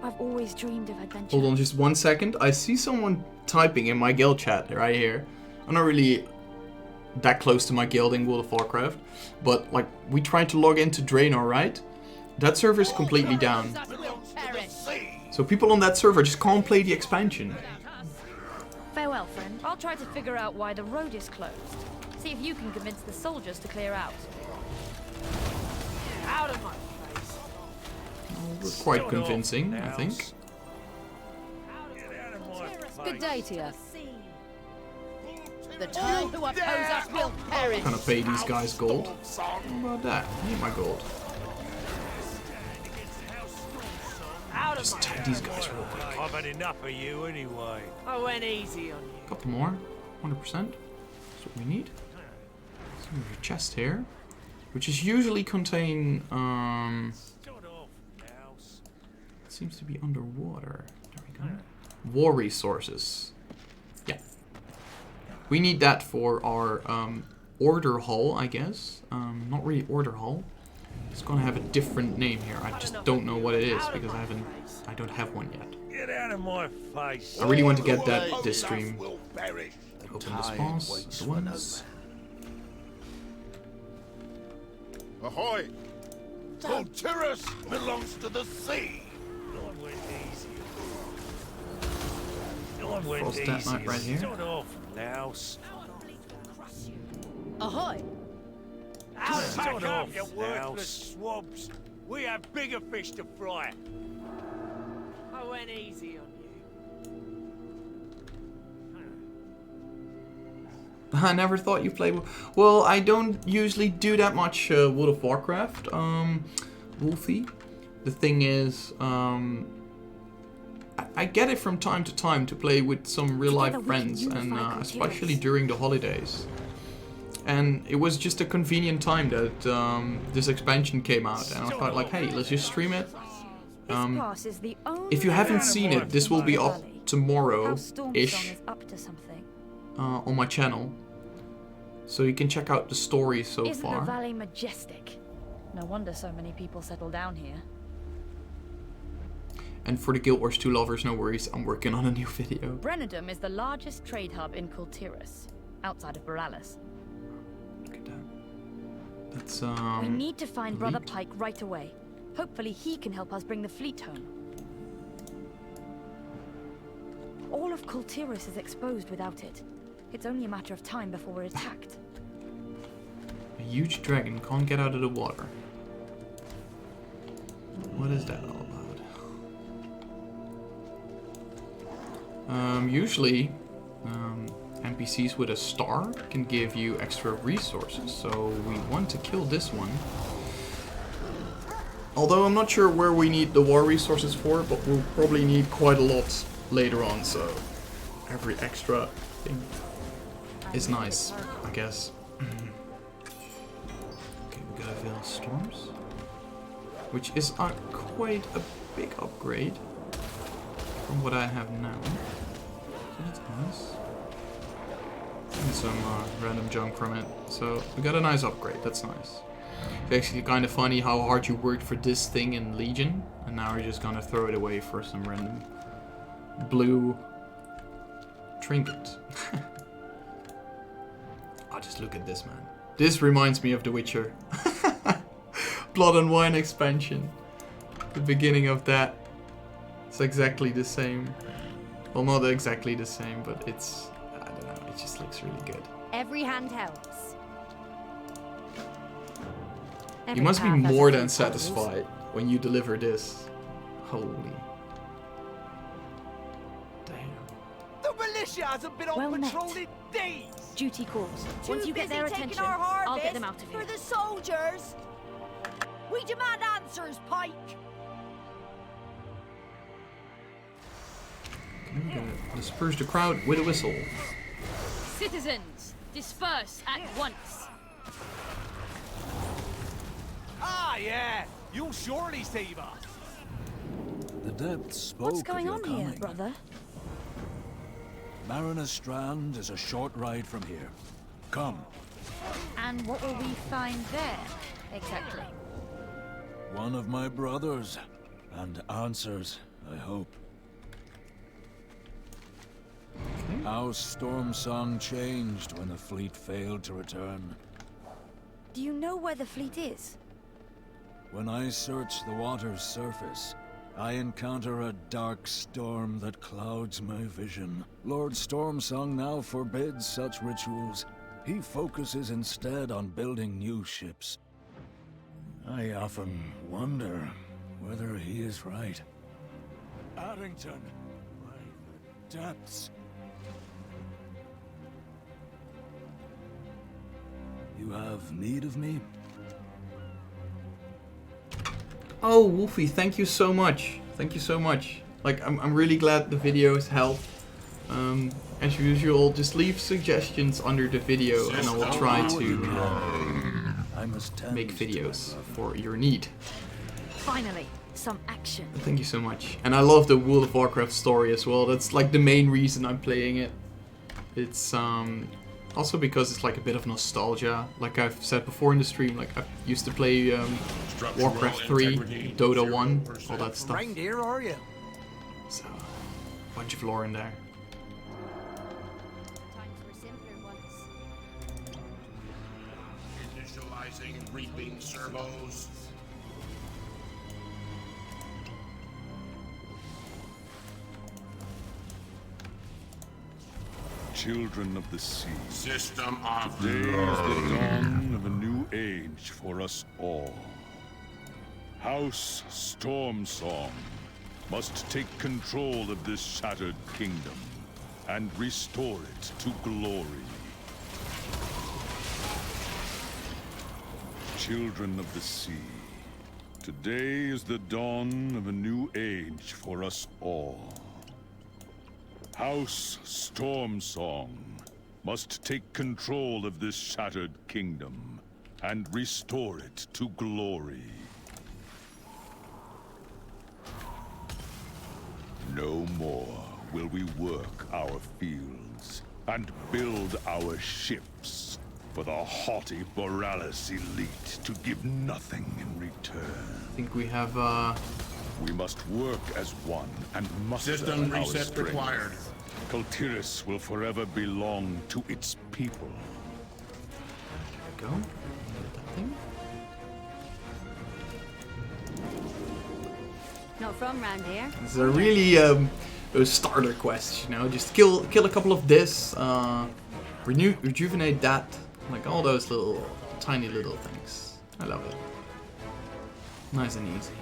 I've always dreamed of adventure. Hold on just 1 second. I see someone typing in my guild chat right here. I'm not really that close to my guild in World of Warcraft, but like we tried to log into Draenor, right? That server is completely down. So people on that server just can't play the expansion. Farewell, friend. I'll try to figure out why the road is closed. See if you can convince the soldiers to clear out. Out of my face. We're quite convincing, I think. Good day to you. The two who oppose us will perish. Gonna pay these guys gold. How about that? I need my gold. Just tag these guys real quick. I've had enough of you anyway. I went easy on you. Couple more. 100%. That's what we need. So there's a chest here, which is usually contain. It seems to be underwater. There we go. War resources. Yeah. We need that for our order hall, I guess. Not really order hall. It's gonna have a different name here. I just don't know what it is because I don't have one yet. Get out of my face. I really want to get that this stream. Open this boss. The ones. Ahoy! Kul Tiras belongs to the sea. Frost that knight right here. Start off, Louse. Ahoy! Start off, you worthless swabs. We have bigger fish to fry. I went easy on you. I never thought you played. Well, I don't usually do that much World of Warcraft, Wolfie. The thing is, I get it from time to time to play with some real life friends, and especially during the holidays. And it was just a convenient time that this expansion came out, and I thought like, hey, let's just stream it. If you haven't seen it, this will be up tomorrow-ish on my channel, so you can check out the story so Isn't far. the valley majestic? No wonder so many people settle down here. And for the Guild Wars 2 lovers, no worries, I'm working on a new video. Brennadum is the largest trade hub in Kul Tiras, outside of Borealis. Look at that. That's, We need to find Brother Pike right away. Hopefully he can help us bring the fleet home. All of Kul Tiras is exposed without it. It's only a matter of time before we're attacked. A huge dragon can't get out of the water. What is that all about? Usually, NPCs with a star can give you extra resources, so we want to kill this one. Although I'm not sure where we need the war resources for, but we'll probably need quite a lot later on, so every extra thing is nice, I guess. Okay, we gotta veil storms, which is quite a big upgrade from what I have now. So that's nice. And some random junk from it. So we got a nice upgrade, that's nice. It's actually kind of funny how hard you worked for this thing in Legion, and now you're just gonna throw it away for some random blue trinket. Oh, just look at this, man. This reminds me of The Witcher. Blood and Wine expansion. The beginning of that. It's exactly the same. Well, not exactly the same, but it's, I don't know, it just looks really good. Every hand helps. You must be more than satisfied when you deliver this. Holy. Damn. The militia hasn't been on patrol in days! Duty calls. Once you get their attention, our harvest I'll get them out of here. for the soldiers! We demand answers, Pike! I'm gonna disperse the crowd with a whistle. Citizens, disperse at once. Ah, yeah! You'll surely save us! The depths spoke What's going of your on here, coming. brother? Mariner's Strand is a short ride from here. Come. And what will we find there, exactly? One of my brothers. And answers, I hope. How Stormsong changed when the fleet failed to return. Do you know where the fleet is? When I search the water's surface, I encounter a dark storm that clouds my vision. Lord Stormsong now forbids such rituals. He focuses instead on building new ships. I often wonder whether he is right. Addington, by the depths. You have need of me? Oh, Wolfie, thank you so much. Thank you so much. Like, I'm really glad the videos help. As usual, just leave suggestions under the video and I will try to make videos for your need. Finally, some action. Thank you so much. And I love the World of Warcraft story as well. That's like the main reason I'm playing it. It's also because it's like a bit of nostalgia. Like I've said before in the stream, like I used to play Warcraft 3, Dota 1, all that stuff. Reindeer, are you? So, a bunch of lore in there. Initializing reaping servos. Children of the sea. System of Today is the dawn of a new age for us all. House Stormsong must take control of this shattered kingdom and restore it to glory. Children of the sea. Today is the dawn of a new age for us all. House Stormsong must take control of this shattered kingdom and restore it to glory. No more will we work our fields and build our ships for the haughty Borealis elite to give nothing in return. I think we have We must work as one and muster System our reset strength. required. Kul Tiras will forever belong to its people. There we go. Get that thing. Not from round here. It's a really those starter quests, you know, just kill a couple of this, rejuvenate that, like all those little tiny little things. I love it. Nice and easy.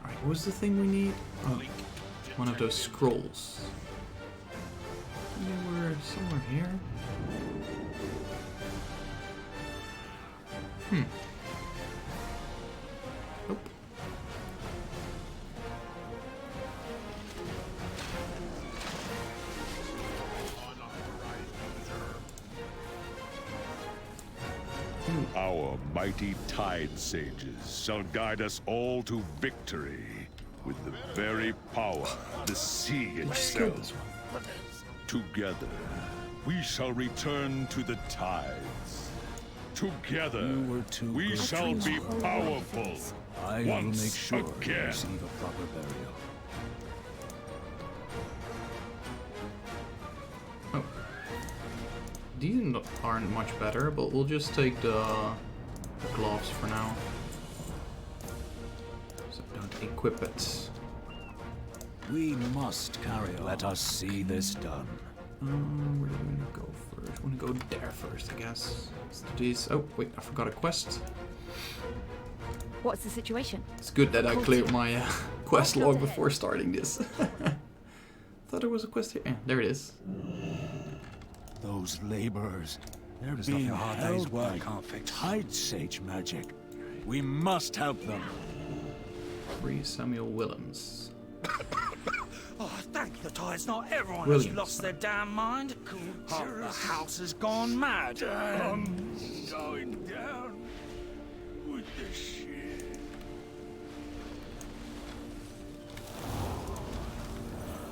Alright, what's the thing we need? Oh, one of those scrolls. Somewhere here. Nope. Our mighty Tide Sages shall guide us all to victory with the very power, the sea itself. Together, we shall return to the tides. Together, we shall be powerful. I will once make sure you again. receive a proper burial. These aren't much better, but we'll just take the gloves for now. So don't equip it. We must carry on. Let us see this done. Where do we want to go first? I want to go there first, I guess. Let's do these. Oh, wait, I forgot a quest. What's the situation? It's good that I cleared my quest log before starting this. Thought there was a quest here. Yeah, there it is. Those laborers, they're There's being nothing a hard day's held work by can't fix. Tide Sage magic. We must help them. Free Samuel Willems. Oh, thank the tides, not everyone Williams. has lost their damn mind. Half the house has gone mad. Going down with the shit.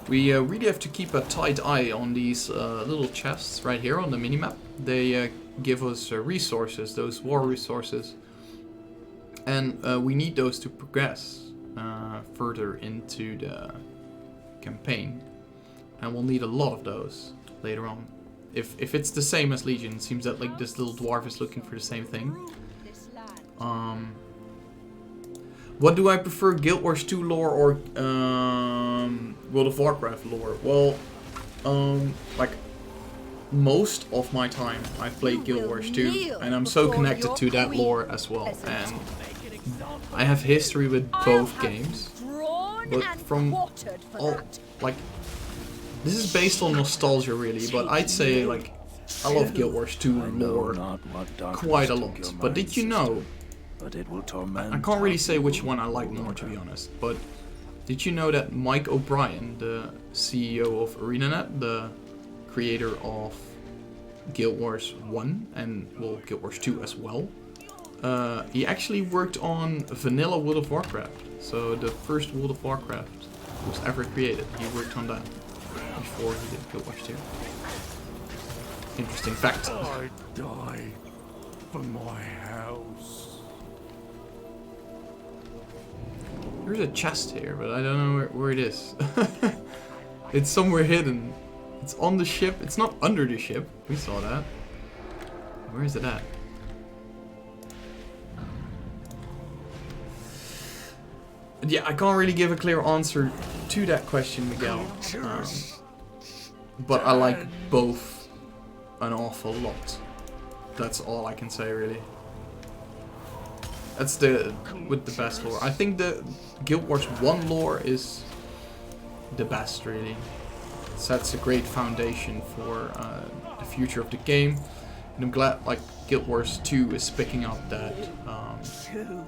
We really have to keep a tight eye on these little chests right here on the minimap. They give us resources, those war resources. And we need those to progress further into the campaign. And we'll need a lot of those later on. If it's the same as Legion, it seems that like this little dwarf is looking for the same thing. What do I prefer, Guild Wars 2 lore or World of Warcraft lore? Well, like most of my time I played Guild Wars 2 and I'm so connected to that lore as well, and I have history with both games, but from all, like, this is based on nostalgia really, but I'd say like I love Guild Wars 2 lore quite a lot. But did you know, But it will torment. I can't really say which one I like more, to be honest, but did you know that Mike O'Brien, the CEO of ArenaNet, the creator of Guild Wars 1 and, well, Guild Wars 2 as well, he actually worked on vanilla World of Warcraft. So the first World of Warcraft was ever created, he worked on that before he did Guild Wars 2. Interesting fact. I die for my house. There's a chest here, but I don't know where it is. It's somewhere hidden. It's on the ship. It's not under the ship. We saw that. Where is it at? Yeah, I can't really give a clear answer to that question, Miguel. But I like both an awful lot. That's all I can say, really. That's with the best lore. I think the Guild Wars 1 lore is the best, really. It sets a great foundation for the future of the game. And I'm glad like Guild Wars 2 is picking up that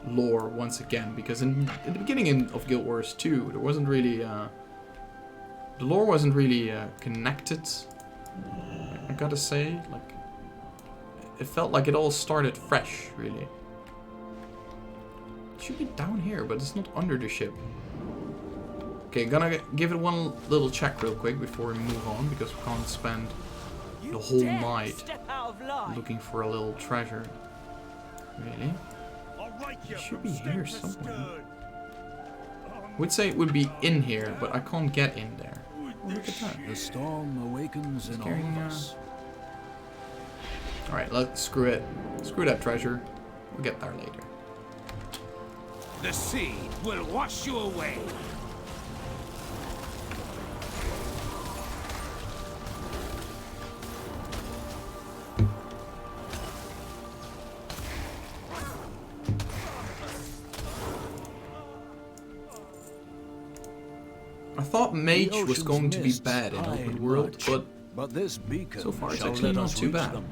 lore once again. Because in the beginning of Guild Wars 2, there wasn't really... the lore wasn't really connected, I gotta say. Like, it felt like it all started fresh, really. It should be down here, but it's not under the ship. Okay, gonna give it one little check real quick before we move on, because we can't spend the whole night looking for a little treasure. Really? It should be here somewhere. I would say it would be in here, but I can't get in there. Oh, look at that. The storm awakens in all of us. Alright, let's screw it. Screw that treasure. We'll get there later. The sea will wash you away. I thought Mage was going to be bad in open world, but this beacon so far it's actually not too bad.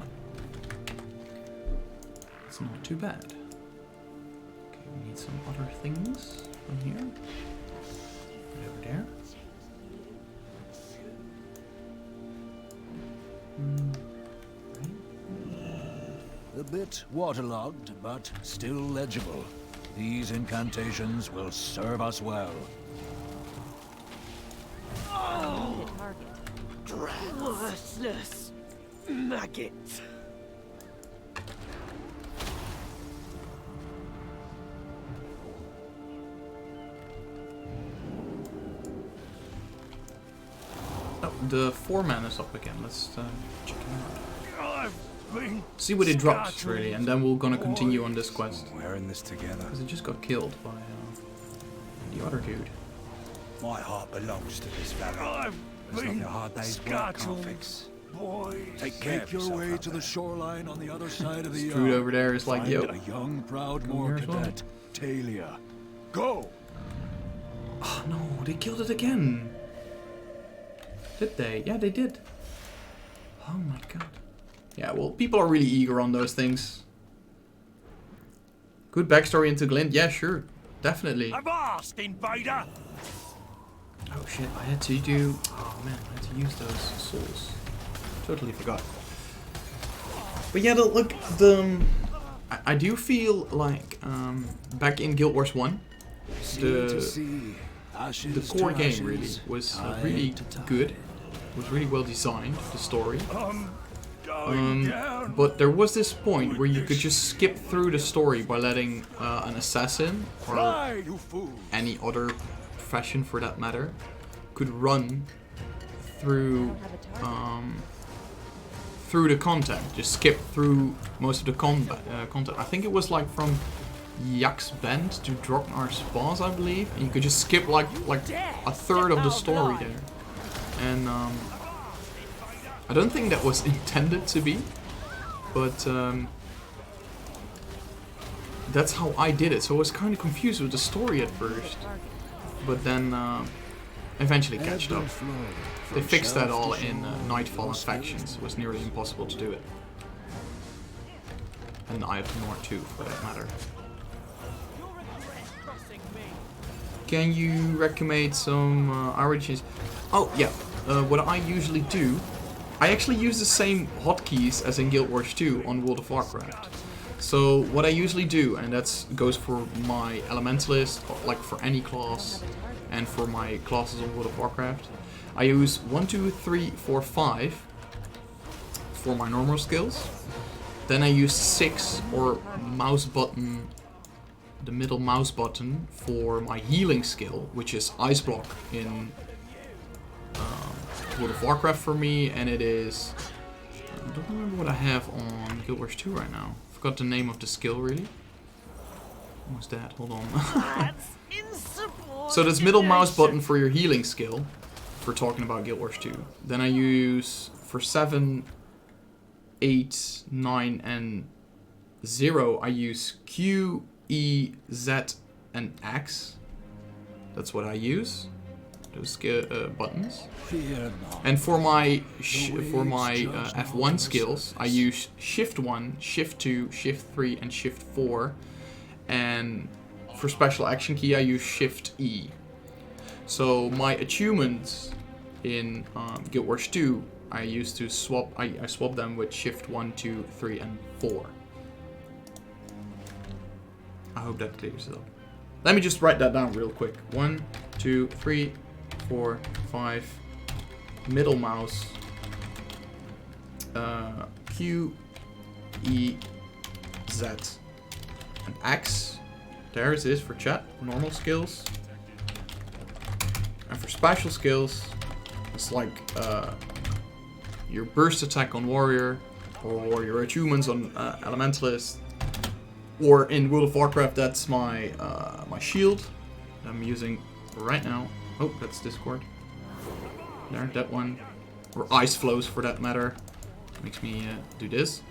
It's not too bad. Okay, we need some other things from here. Right over there. A bit waterlogged, but still legible. These incantations will serve us well. Oh, worthless maggot. Oh, the 4-man is up again. Let's check him out. See what it drops, really, and then we're gonna continue on this quest. We're in this together. Because it just got killed by the other dude. My heart belongs to this valley. There's nothing a hard day's work can't fix. Take care of your way to the shoreline on the other side of the Dude over there is like, yo. A young Proudmoore cadet, Talia. Go! Oh no, they killed it again. Did they? Yeah, they did. Oh my god. Yeah, well, people are really eager on those things. Good backstory into Glint. Yeah, sure. Definitely. Avast, invader! Oh shit, I had to do... Oh man, I had to use those souls. Totally forgot. But yeah, look, I do feel like, back in Guild Wars 1, the core game really was really good. It was really well designed, the story. But there was this point where you could just skip through the story by letting an assassin, or any other profession for that matter, could run through through the content. Just skip through most of the content. I think it was like from Yak's Bend to Drognar Spas, I believe, and you could just skip like a third of the story there. And I don't think that was intended to be, but that's how I did it. So I was kind of confused with the story at first, but then eventually catched up. They fixed that all in Nightfall and Factions. It was nearly impossible to do it. And Eye of the North too, for that matter. Can you recommend some origins? Oh yeah, what I usually do, I actually use the same hotkeys as in Guild Wars 2 on World of Warcraft. So what I usually do, and that goes for my Elementalist, like for any class, and for my classes on World of Warcraft, I use 1, 2, 3, 4, 5 for my normal skills. Then I use 6 or mouse button, the middle mouse button, for my healing skill, which is Ice Block in World of Warcraft for me, and it is... I don't remember what I have on Guild Wars 2 right now. I forgot the name of the skill, really. What was that? Hold on. So that's middle mouse button for your healing skill, for talking about Guild Wars 2. Then I use, for 7, 8, 9, and 0, I use Q, E, Z, and X. That's what I use. Those buttons. And for my F1 skills, I use Shift 1, Shift 2, Shift 3, and Shift 4. And for special action key, I use Shift E. So my achievements in Guild Wars 2, I used to swap. I swap them with Shift 1, 2, 3, and 4. I hope that clears it up. Let me just write that down real quick. 1, 2, 3, 4, 5. Middle mouse. Q, E, Z, an axe. There's this for chat, normal skills. And for special skills, it's like your burst attack on warrior, or your achievements on elementalist, or in World of Warcraft, that's my my shield that I'm using right now. Oh, that's Discord. There, that one, or ice flows for that matter, makes me do this.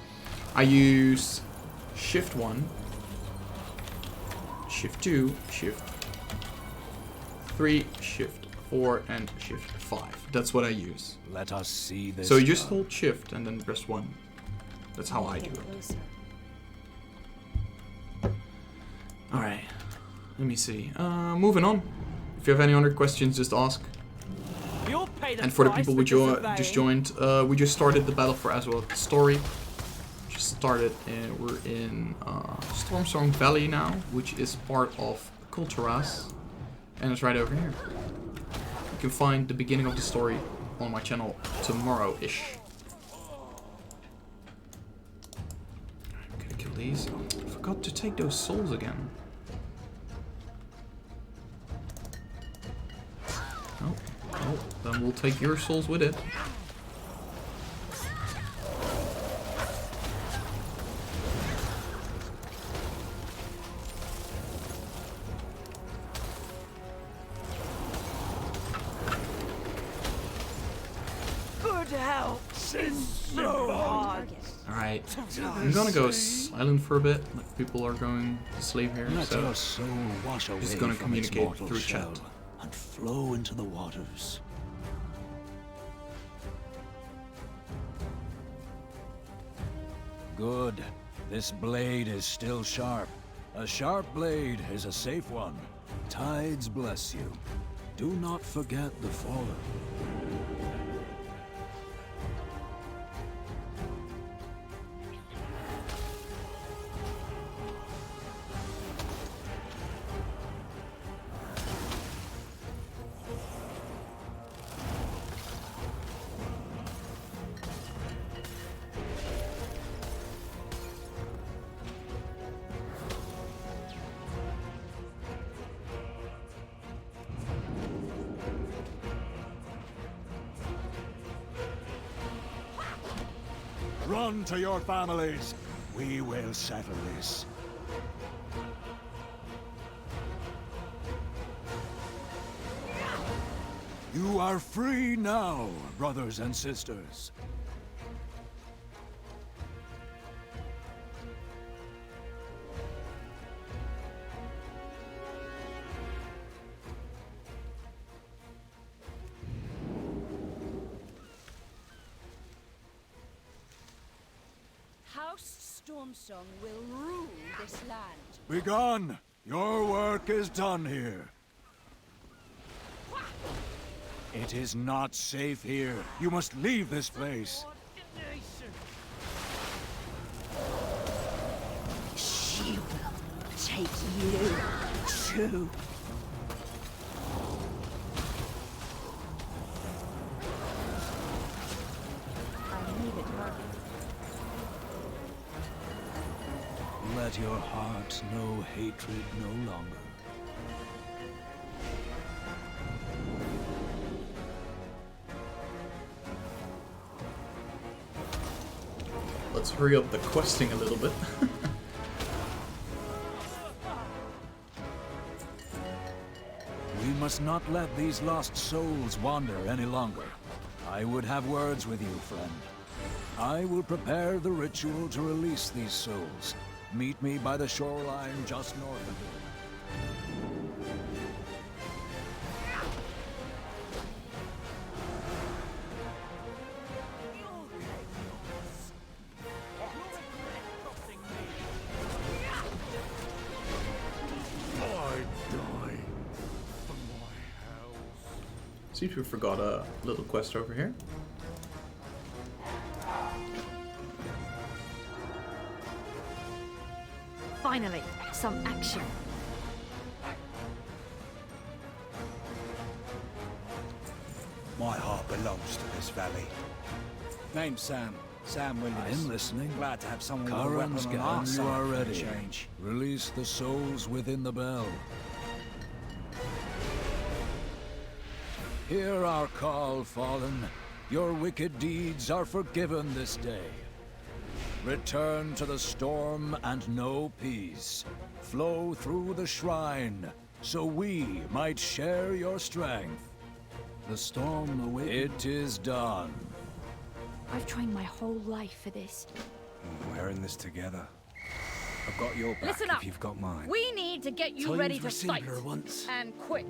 I use Shift 1, Shift 2, Shift 3, Shift 4, and Shift 5. That's what I use. Let us see this. So you just hold Shift and then press 1. That's how I do it. Alright, let me see. Moving on. If you have any other questions, just ask. And for the people who just joined, we just started the Battle for Azeroth story. Just started, and we're in Stormsong Valley now, which is part of Kul Tiras, and it's right over here. You can find the beginning of the story on my channel tomorrow-ish. Okay, kill these. Oh, I forgot to take those souls again. Oh, well, then we'll take your souls with it. Good hell, it's so hard. Alright, I'm gonna go silent for a bit, like people are going to sleep here, Let so your soul wash away just gonna from its communicate mortal through shell chat. and flow into the waters. Good. This blade is still sharp. A sharp blade is a safe one. Tides bless you. Do not forget the fallen. Run to your families. We will settle this. You are free now, brothers and sisters. House Stormsong will rule this land. Begone! Your work is done here. It is not safe here. You must leave this place. She will take you too. I need a target. Let your heart know hatred no longer. Let's hurry up the questing a little bit. We must not let these lost souls wander any longer. I would have words with you, friend. I will prepare the ritual to release these souls. Meet me by the shoreline just north of here. Seems we forgot a little quest over here. Finally, some action. My heart belongs to this valley. Name's Sam. Sam Williams. I'm listening. Glad to have someone with a Karan's weapon on our gang, you side are for a ready. change. Release the souls within the bell. Hear our call, Fallen. Your wicked deeds are forgiven this day. Return to the storm and know peace. Flow through the shrine, so we might share your strength. The storm awaits. It is done. I've trained my whole life for this. We're in this together. I've got your back Listen if up. you've got mine. We need to get you Times ready were to fight. simpler once. And quick.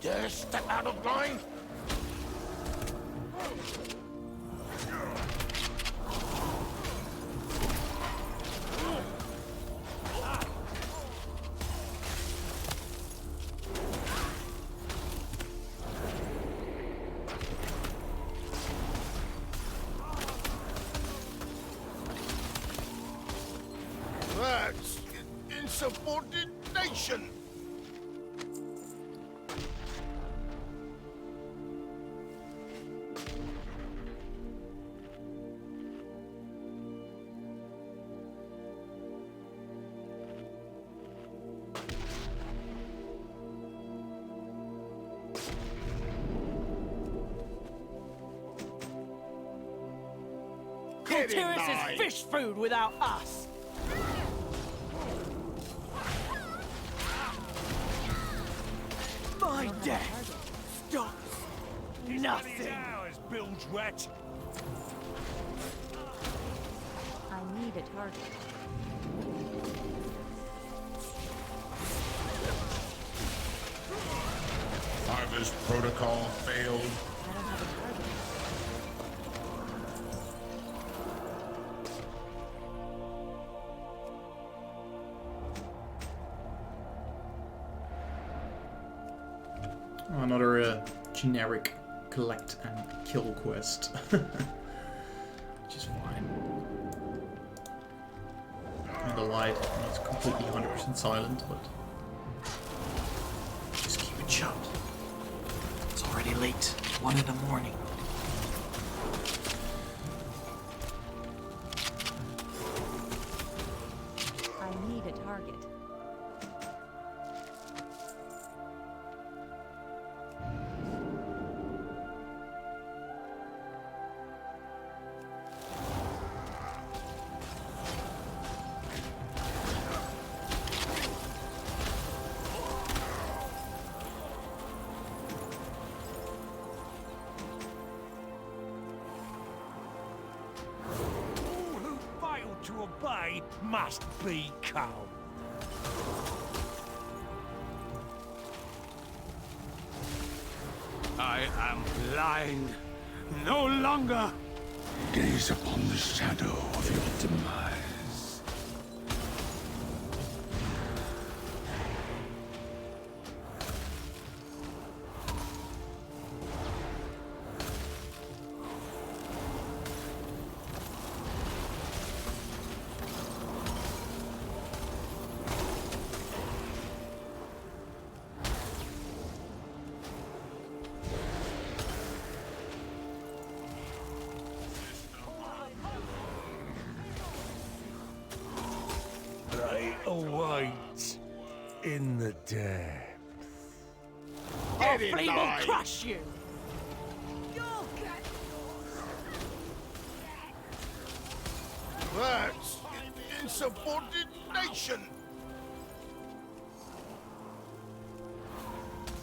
Dare step out of line? That's insubordination! Kul Tiras is fish food without us. My death stops nothing. Ours, Bill's rat. I need a target. Harvest protocol failed. I don't have a target. Another generic collect and kill quest. Which is fine. And the light, not completely 100% silent, but just keep it shut. It's already late, 1 in the morning. I need a target. All who fail to obey must be calm. I am blind. No longer. Gaze upon the shadow of your demise. They await in the depth. Our flea will crush you. That's insubordination!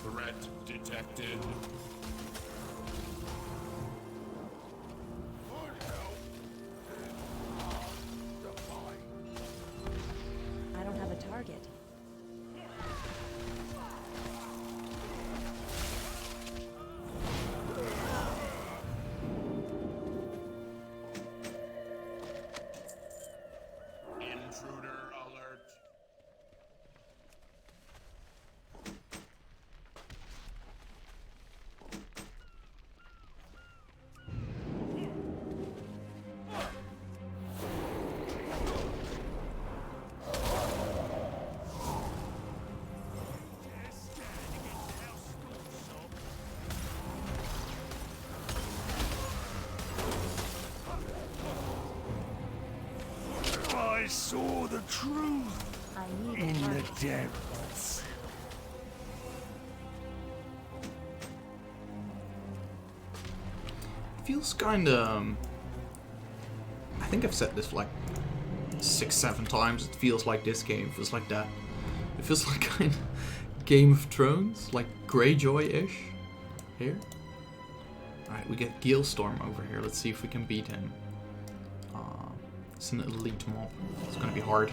Threat detected. I don't have a target. Intruder alert. I saw the truth I need in a the target. depths. Feels kinda... I think I've said this like 6-7 times. It feels like this game feels like that. It feels like kind of Game of Thrones, like Greyjoy-ish here. Alright, we get Gilstorm over here. Let's see if we can beat him. It's an elite mob. It's gonna be hard.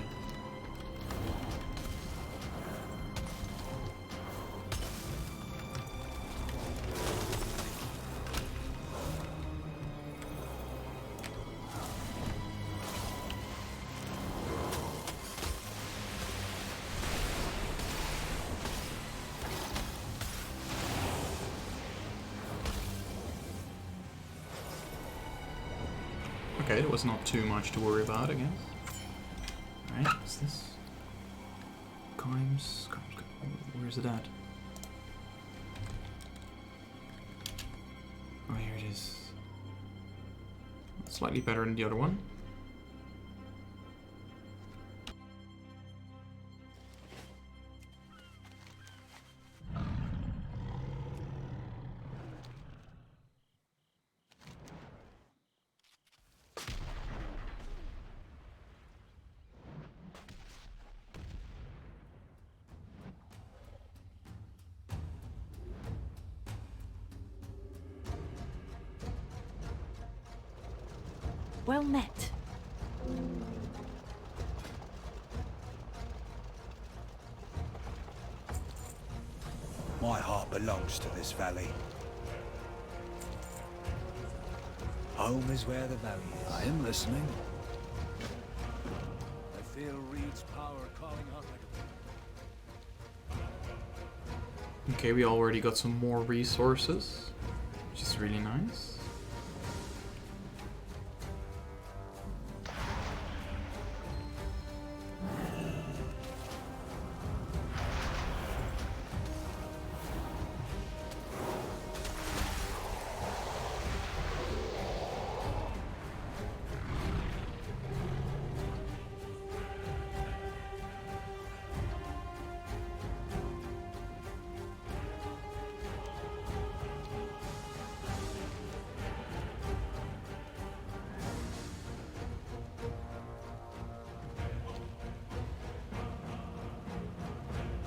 Okay, it was not too much to worry about, I guess. Alright, what's this? Chimes. Where's it at? Oh, here it is. Slightly better than the other one. Well met. My heart belongs to this valley. Home is where the valley is. I am listening. I feel Reed's power calling out like Okay, we already got some more resources, which is really nice.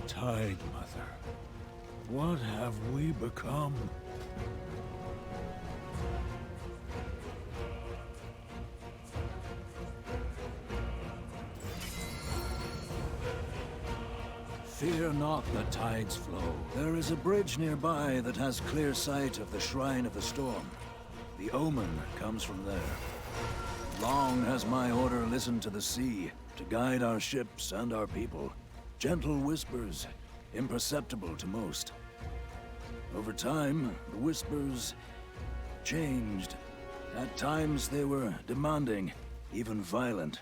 Tide Mother. What have we become? Fear not the tide's flow. There is a bridge nearby that has clear sight of the Shrine of the Storm. The omen comes from there. Long has my order listened to the sea to guide our ships and our people. Gentle whispers, imperceptible to most. Over time, the whispers changed. At times they were demanding, even violent.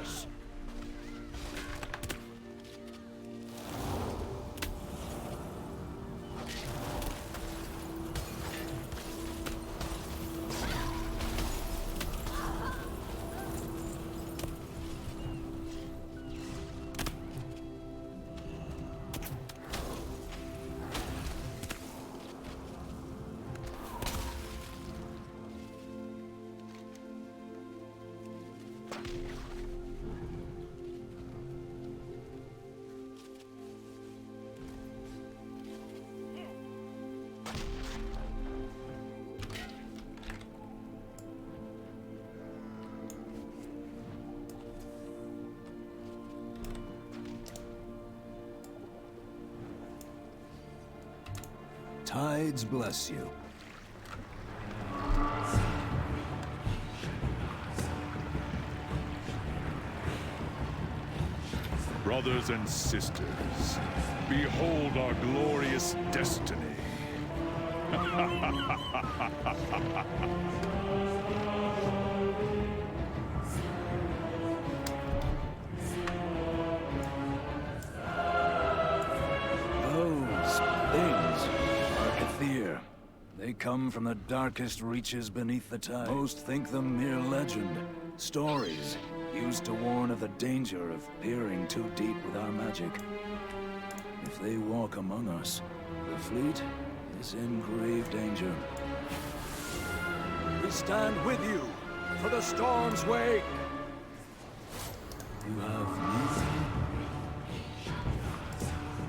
this. Tides bless you. Brothers and sisters, behold our glorious destiny. Those things are Kathir. They come from the darkest reaches beneath the tide. Most think them mere legend, stories used to warn of the danger of peering too deep with our magic. If they walk among us, the fleet is in grave danger. We stand with you for the storm's wake. You have need.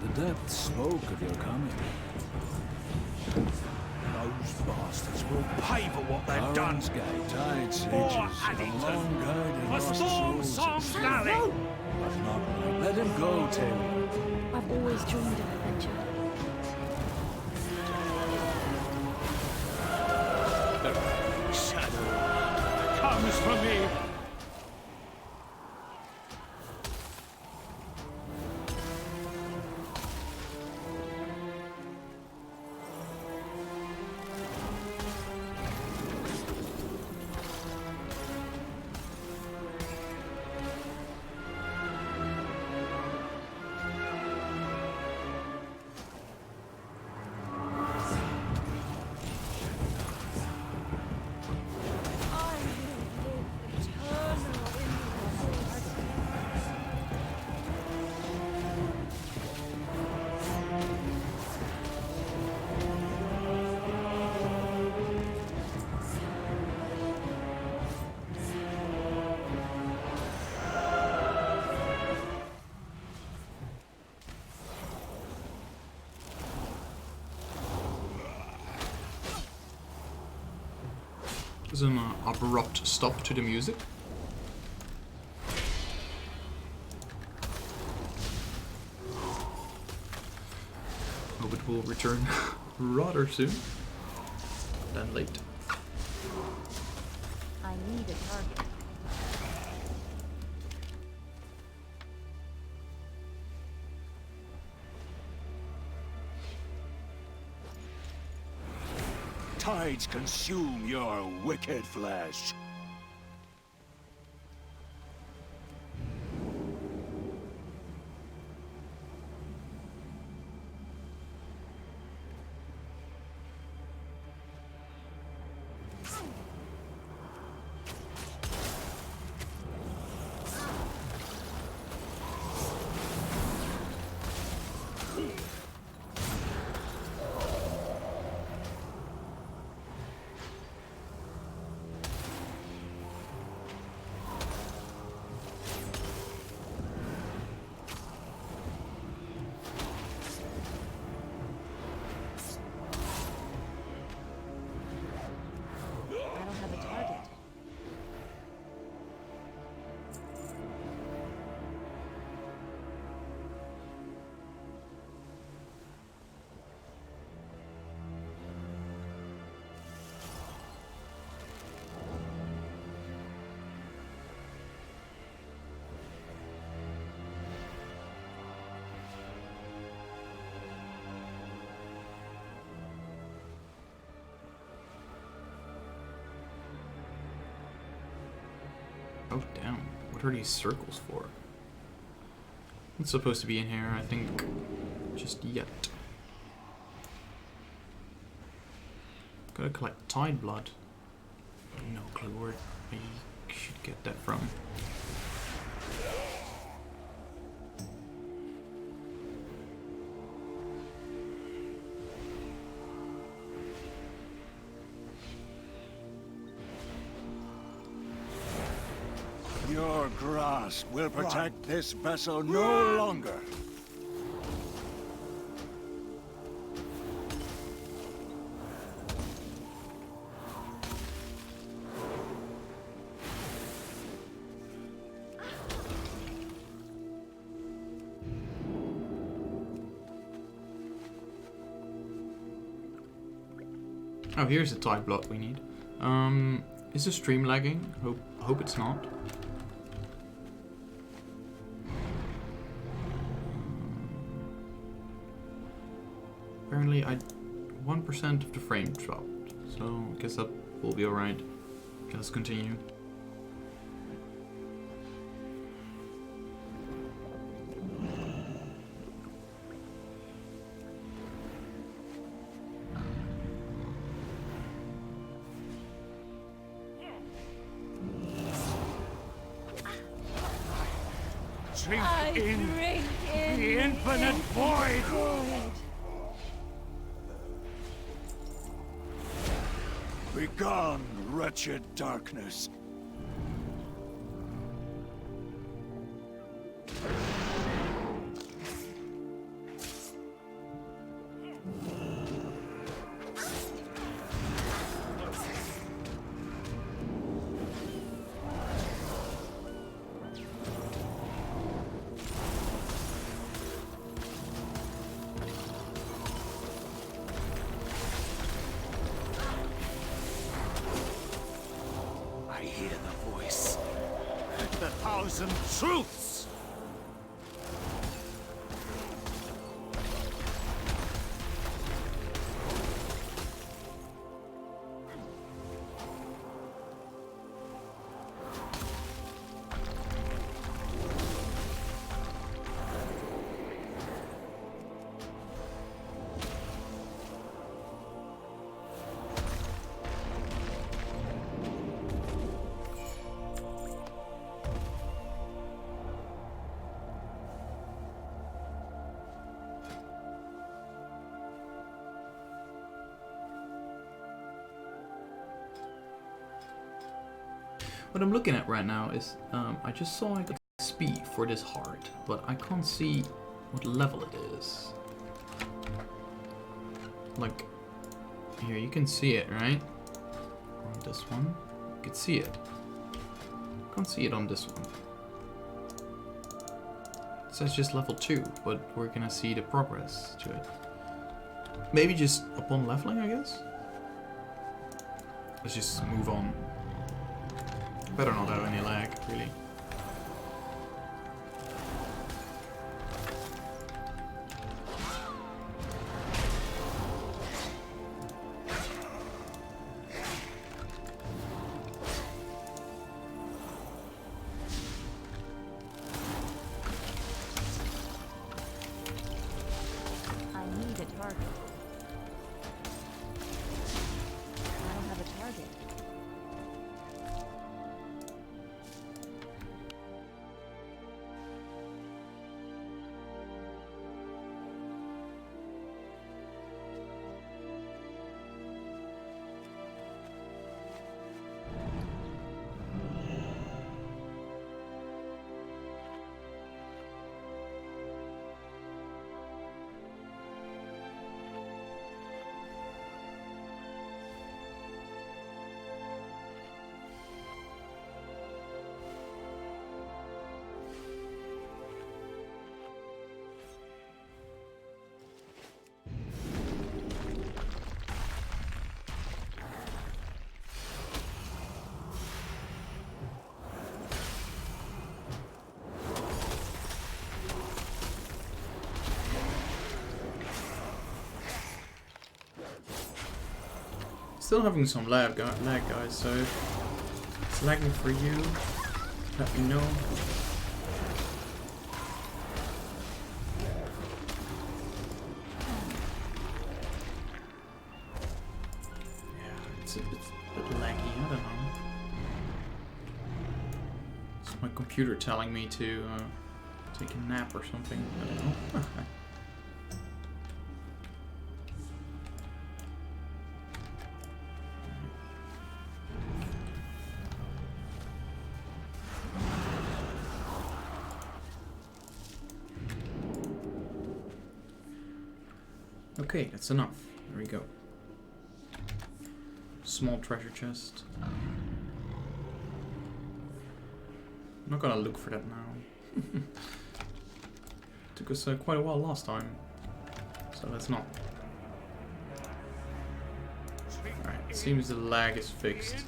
The depths spoke of your coming. Those bastards will pay for what they've done. Gate, tide sages, For have Addington. long guided For lost Storm souls Song astray. Valley. But not like. Let him go, Taylor. I've always dreamed of adventure. The shadow comes for me. There's an abrupt stop to the music. Hope it will return rather soon than late. I need a target. Tides consume your wicked flesh. Oh damn, what What are these circles for? It's supposed to be in here, I think. Just yet. Gotta collect Tide Blood. No clue where I should get that from. Your grasp will protect this vessel no longer. Oh, here's the Tide Blood we need. Is the stream lagging? Hope it's not. Apparently, 1% of the frame dropped, so I guess that will be alright. Okay, let's continue. Drink in the infinite void. Begone, wretched darkness. Truths! What I'm looking at right now is, I just saw I got speed for this heart, but I can't see what level it is. Like, here, you can see it, right? On this one, you can see it. Can't see it on this one. It says just level 2, but we're gonna see the progress to it. Maybe just upon leveling, I guess? Let's just move on. Better not have any lag, really. I need a target. I don't have a target. Still having some lag, guys, so it's lagging for you. let me know. It's a bit laggy, I don't know. It's my computer telling me to take a nap or something, I don't know. Okay, that's enough. There we go. Small treasure chest. I'm not gonna look for that now. Took us quite a while last time, so let's not. Alright, it seems the lag is fixed.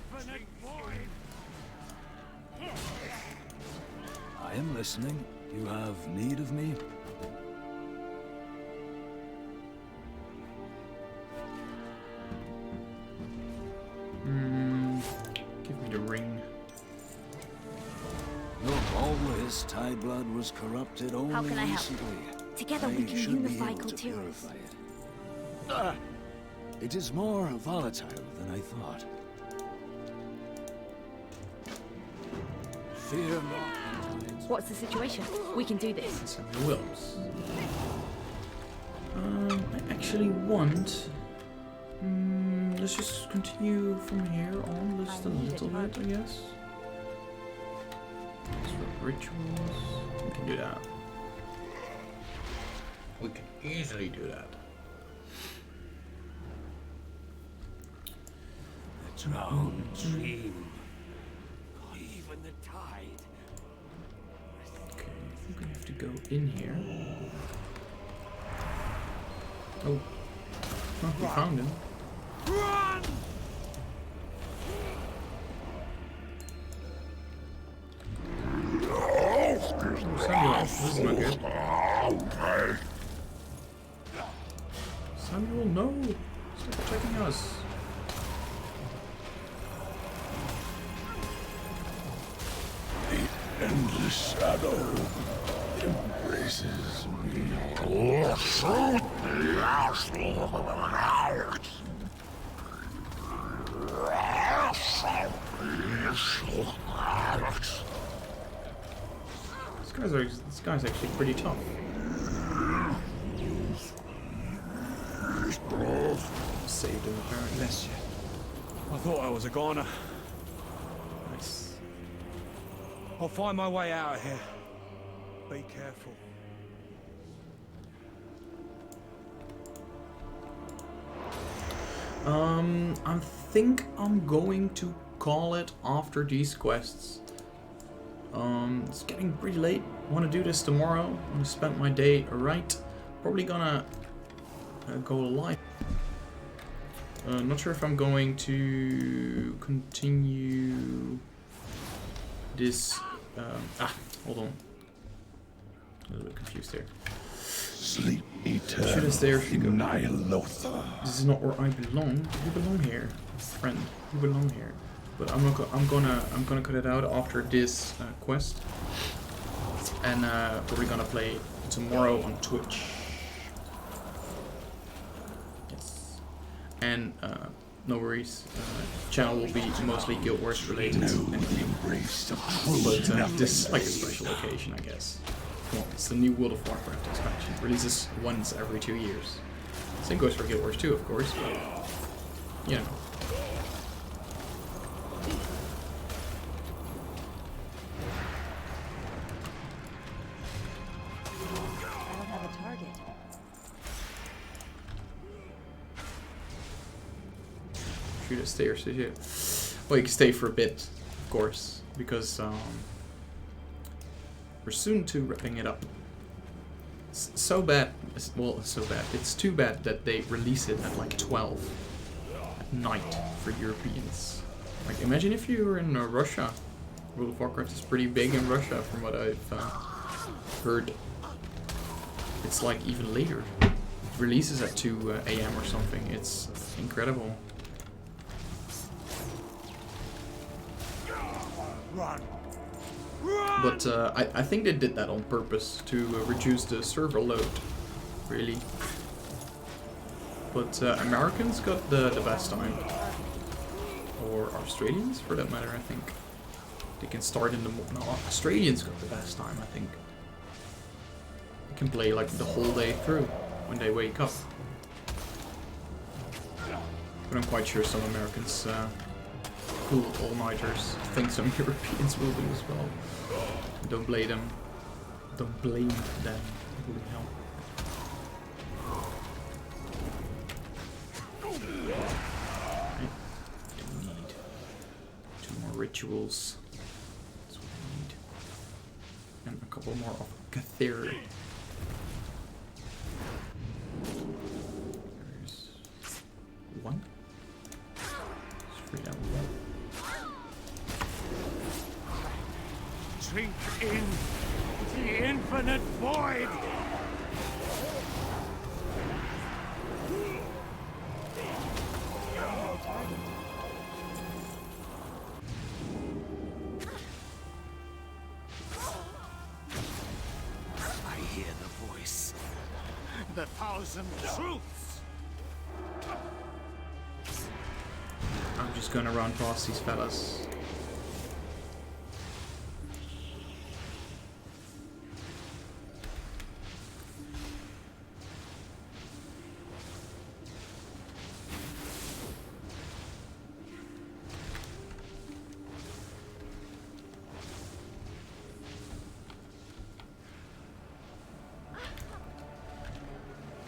I am listening. You have need of me? Give me the ring. Look, all this Tide blood was corrupted only How can I help? recently. Together we can should be unify able Kul to Tiras. purify it. It is more volatile than I thought. Fear not. What's the situation? We can do this. Some wills. I actually want. Let's just continue from here on just a little bit, I guess. Rituals. We can do that. We can easily do that. The drowned dream. Even the tide. Okay, I think we have to go in here. Oh. Oh, we found him. Run! Samuel, this is not good. Samuel, no! Stop attacking us. The endless shadow embraces This guy's actually pretty tough. Saved him apparently. Bless you. I thought I was a goner. Nice. I'll find my way out of here. Be careful. I think I'm going to call it after these quests. It's getting pretty late. I want to do this tomorrow. I'm gonna spend my day right. Probably gonna go live. Not sure if I'm going to continue this. Hold on. A little bit confused here. Sleep eternal. Should I stay or should I go? Nihilotha. This is not where I belong. You belong here, friend. You belong here. But I'm not. I'm gonna cut it out after this quest, and probably gonna play tomorrow on Twitch. Yes. And no worries. Channel will be mostly Guild Wars related. But this is like a special occasion, I guess. Well, it's the new World of Warcraft expansion. Releases once every 2 years. Same goes for Guild Wars 2, of course, but you know. I don't have a target. Should I stay or stay here? Well, you can stay for a bit, of course, because we're soon to wrapping it up. It's so bad. Well, it's so bad. It's too bad that they release it at like 12 at night for Europeans. Like, imagine if you were in Russia. World of Warcraft is pretty big in Russia, from what I've heard. It's like even later. It releases at 2 a.m. or something. It's incredible. Run. But I think they did that on purpose to reduce the server load, really. But Americans got the best time. Or Australians, for that matter, I think. They can start in the morning. No, Australians got the best time, I think. They can play like the whole day through when they wake up. But I'm quite sure some Americans pull all-nighters. I think some Europeans will do as well. Don't blame them. Don't blame them. Holy hell. Right. We need 2 more rituals. That's what we need. And a couple more of Kathir. There's 1. Straight out. Drink in the infinite void! I hear the voice. The 1,000 truths! I'm just gonna run past these fellas.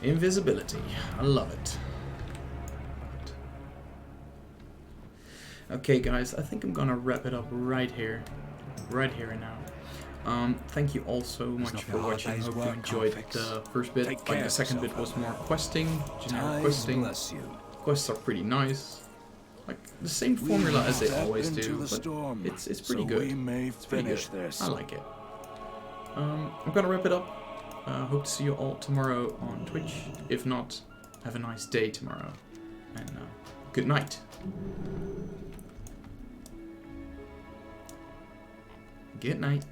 Invisibility. I love it. Okay guys, I think I'm gonna wrap it up right here and now. Thank you all so much for watching. Hope you enjoyed the first bit. Like the second bit was more questing, generic questing. Quests are pretty nice. Like the same formula as they always do, but it's pretty good. It's pretty good. I like it. I'm gonna wrap it up. Hope to see you all tomorrow on Twitch. If not, have a nice day tomorrow. And good night. Good night.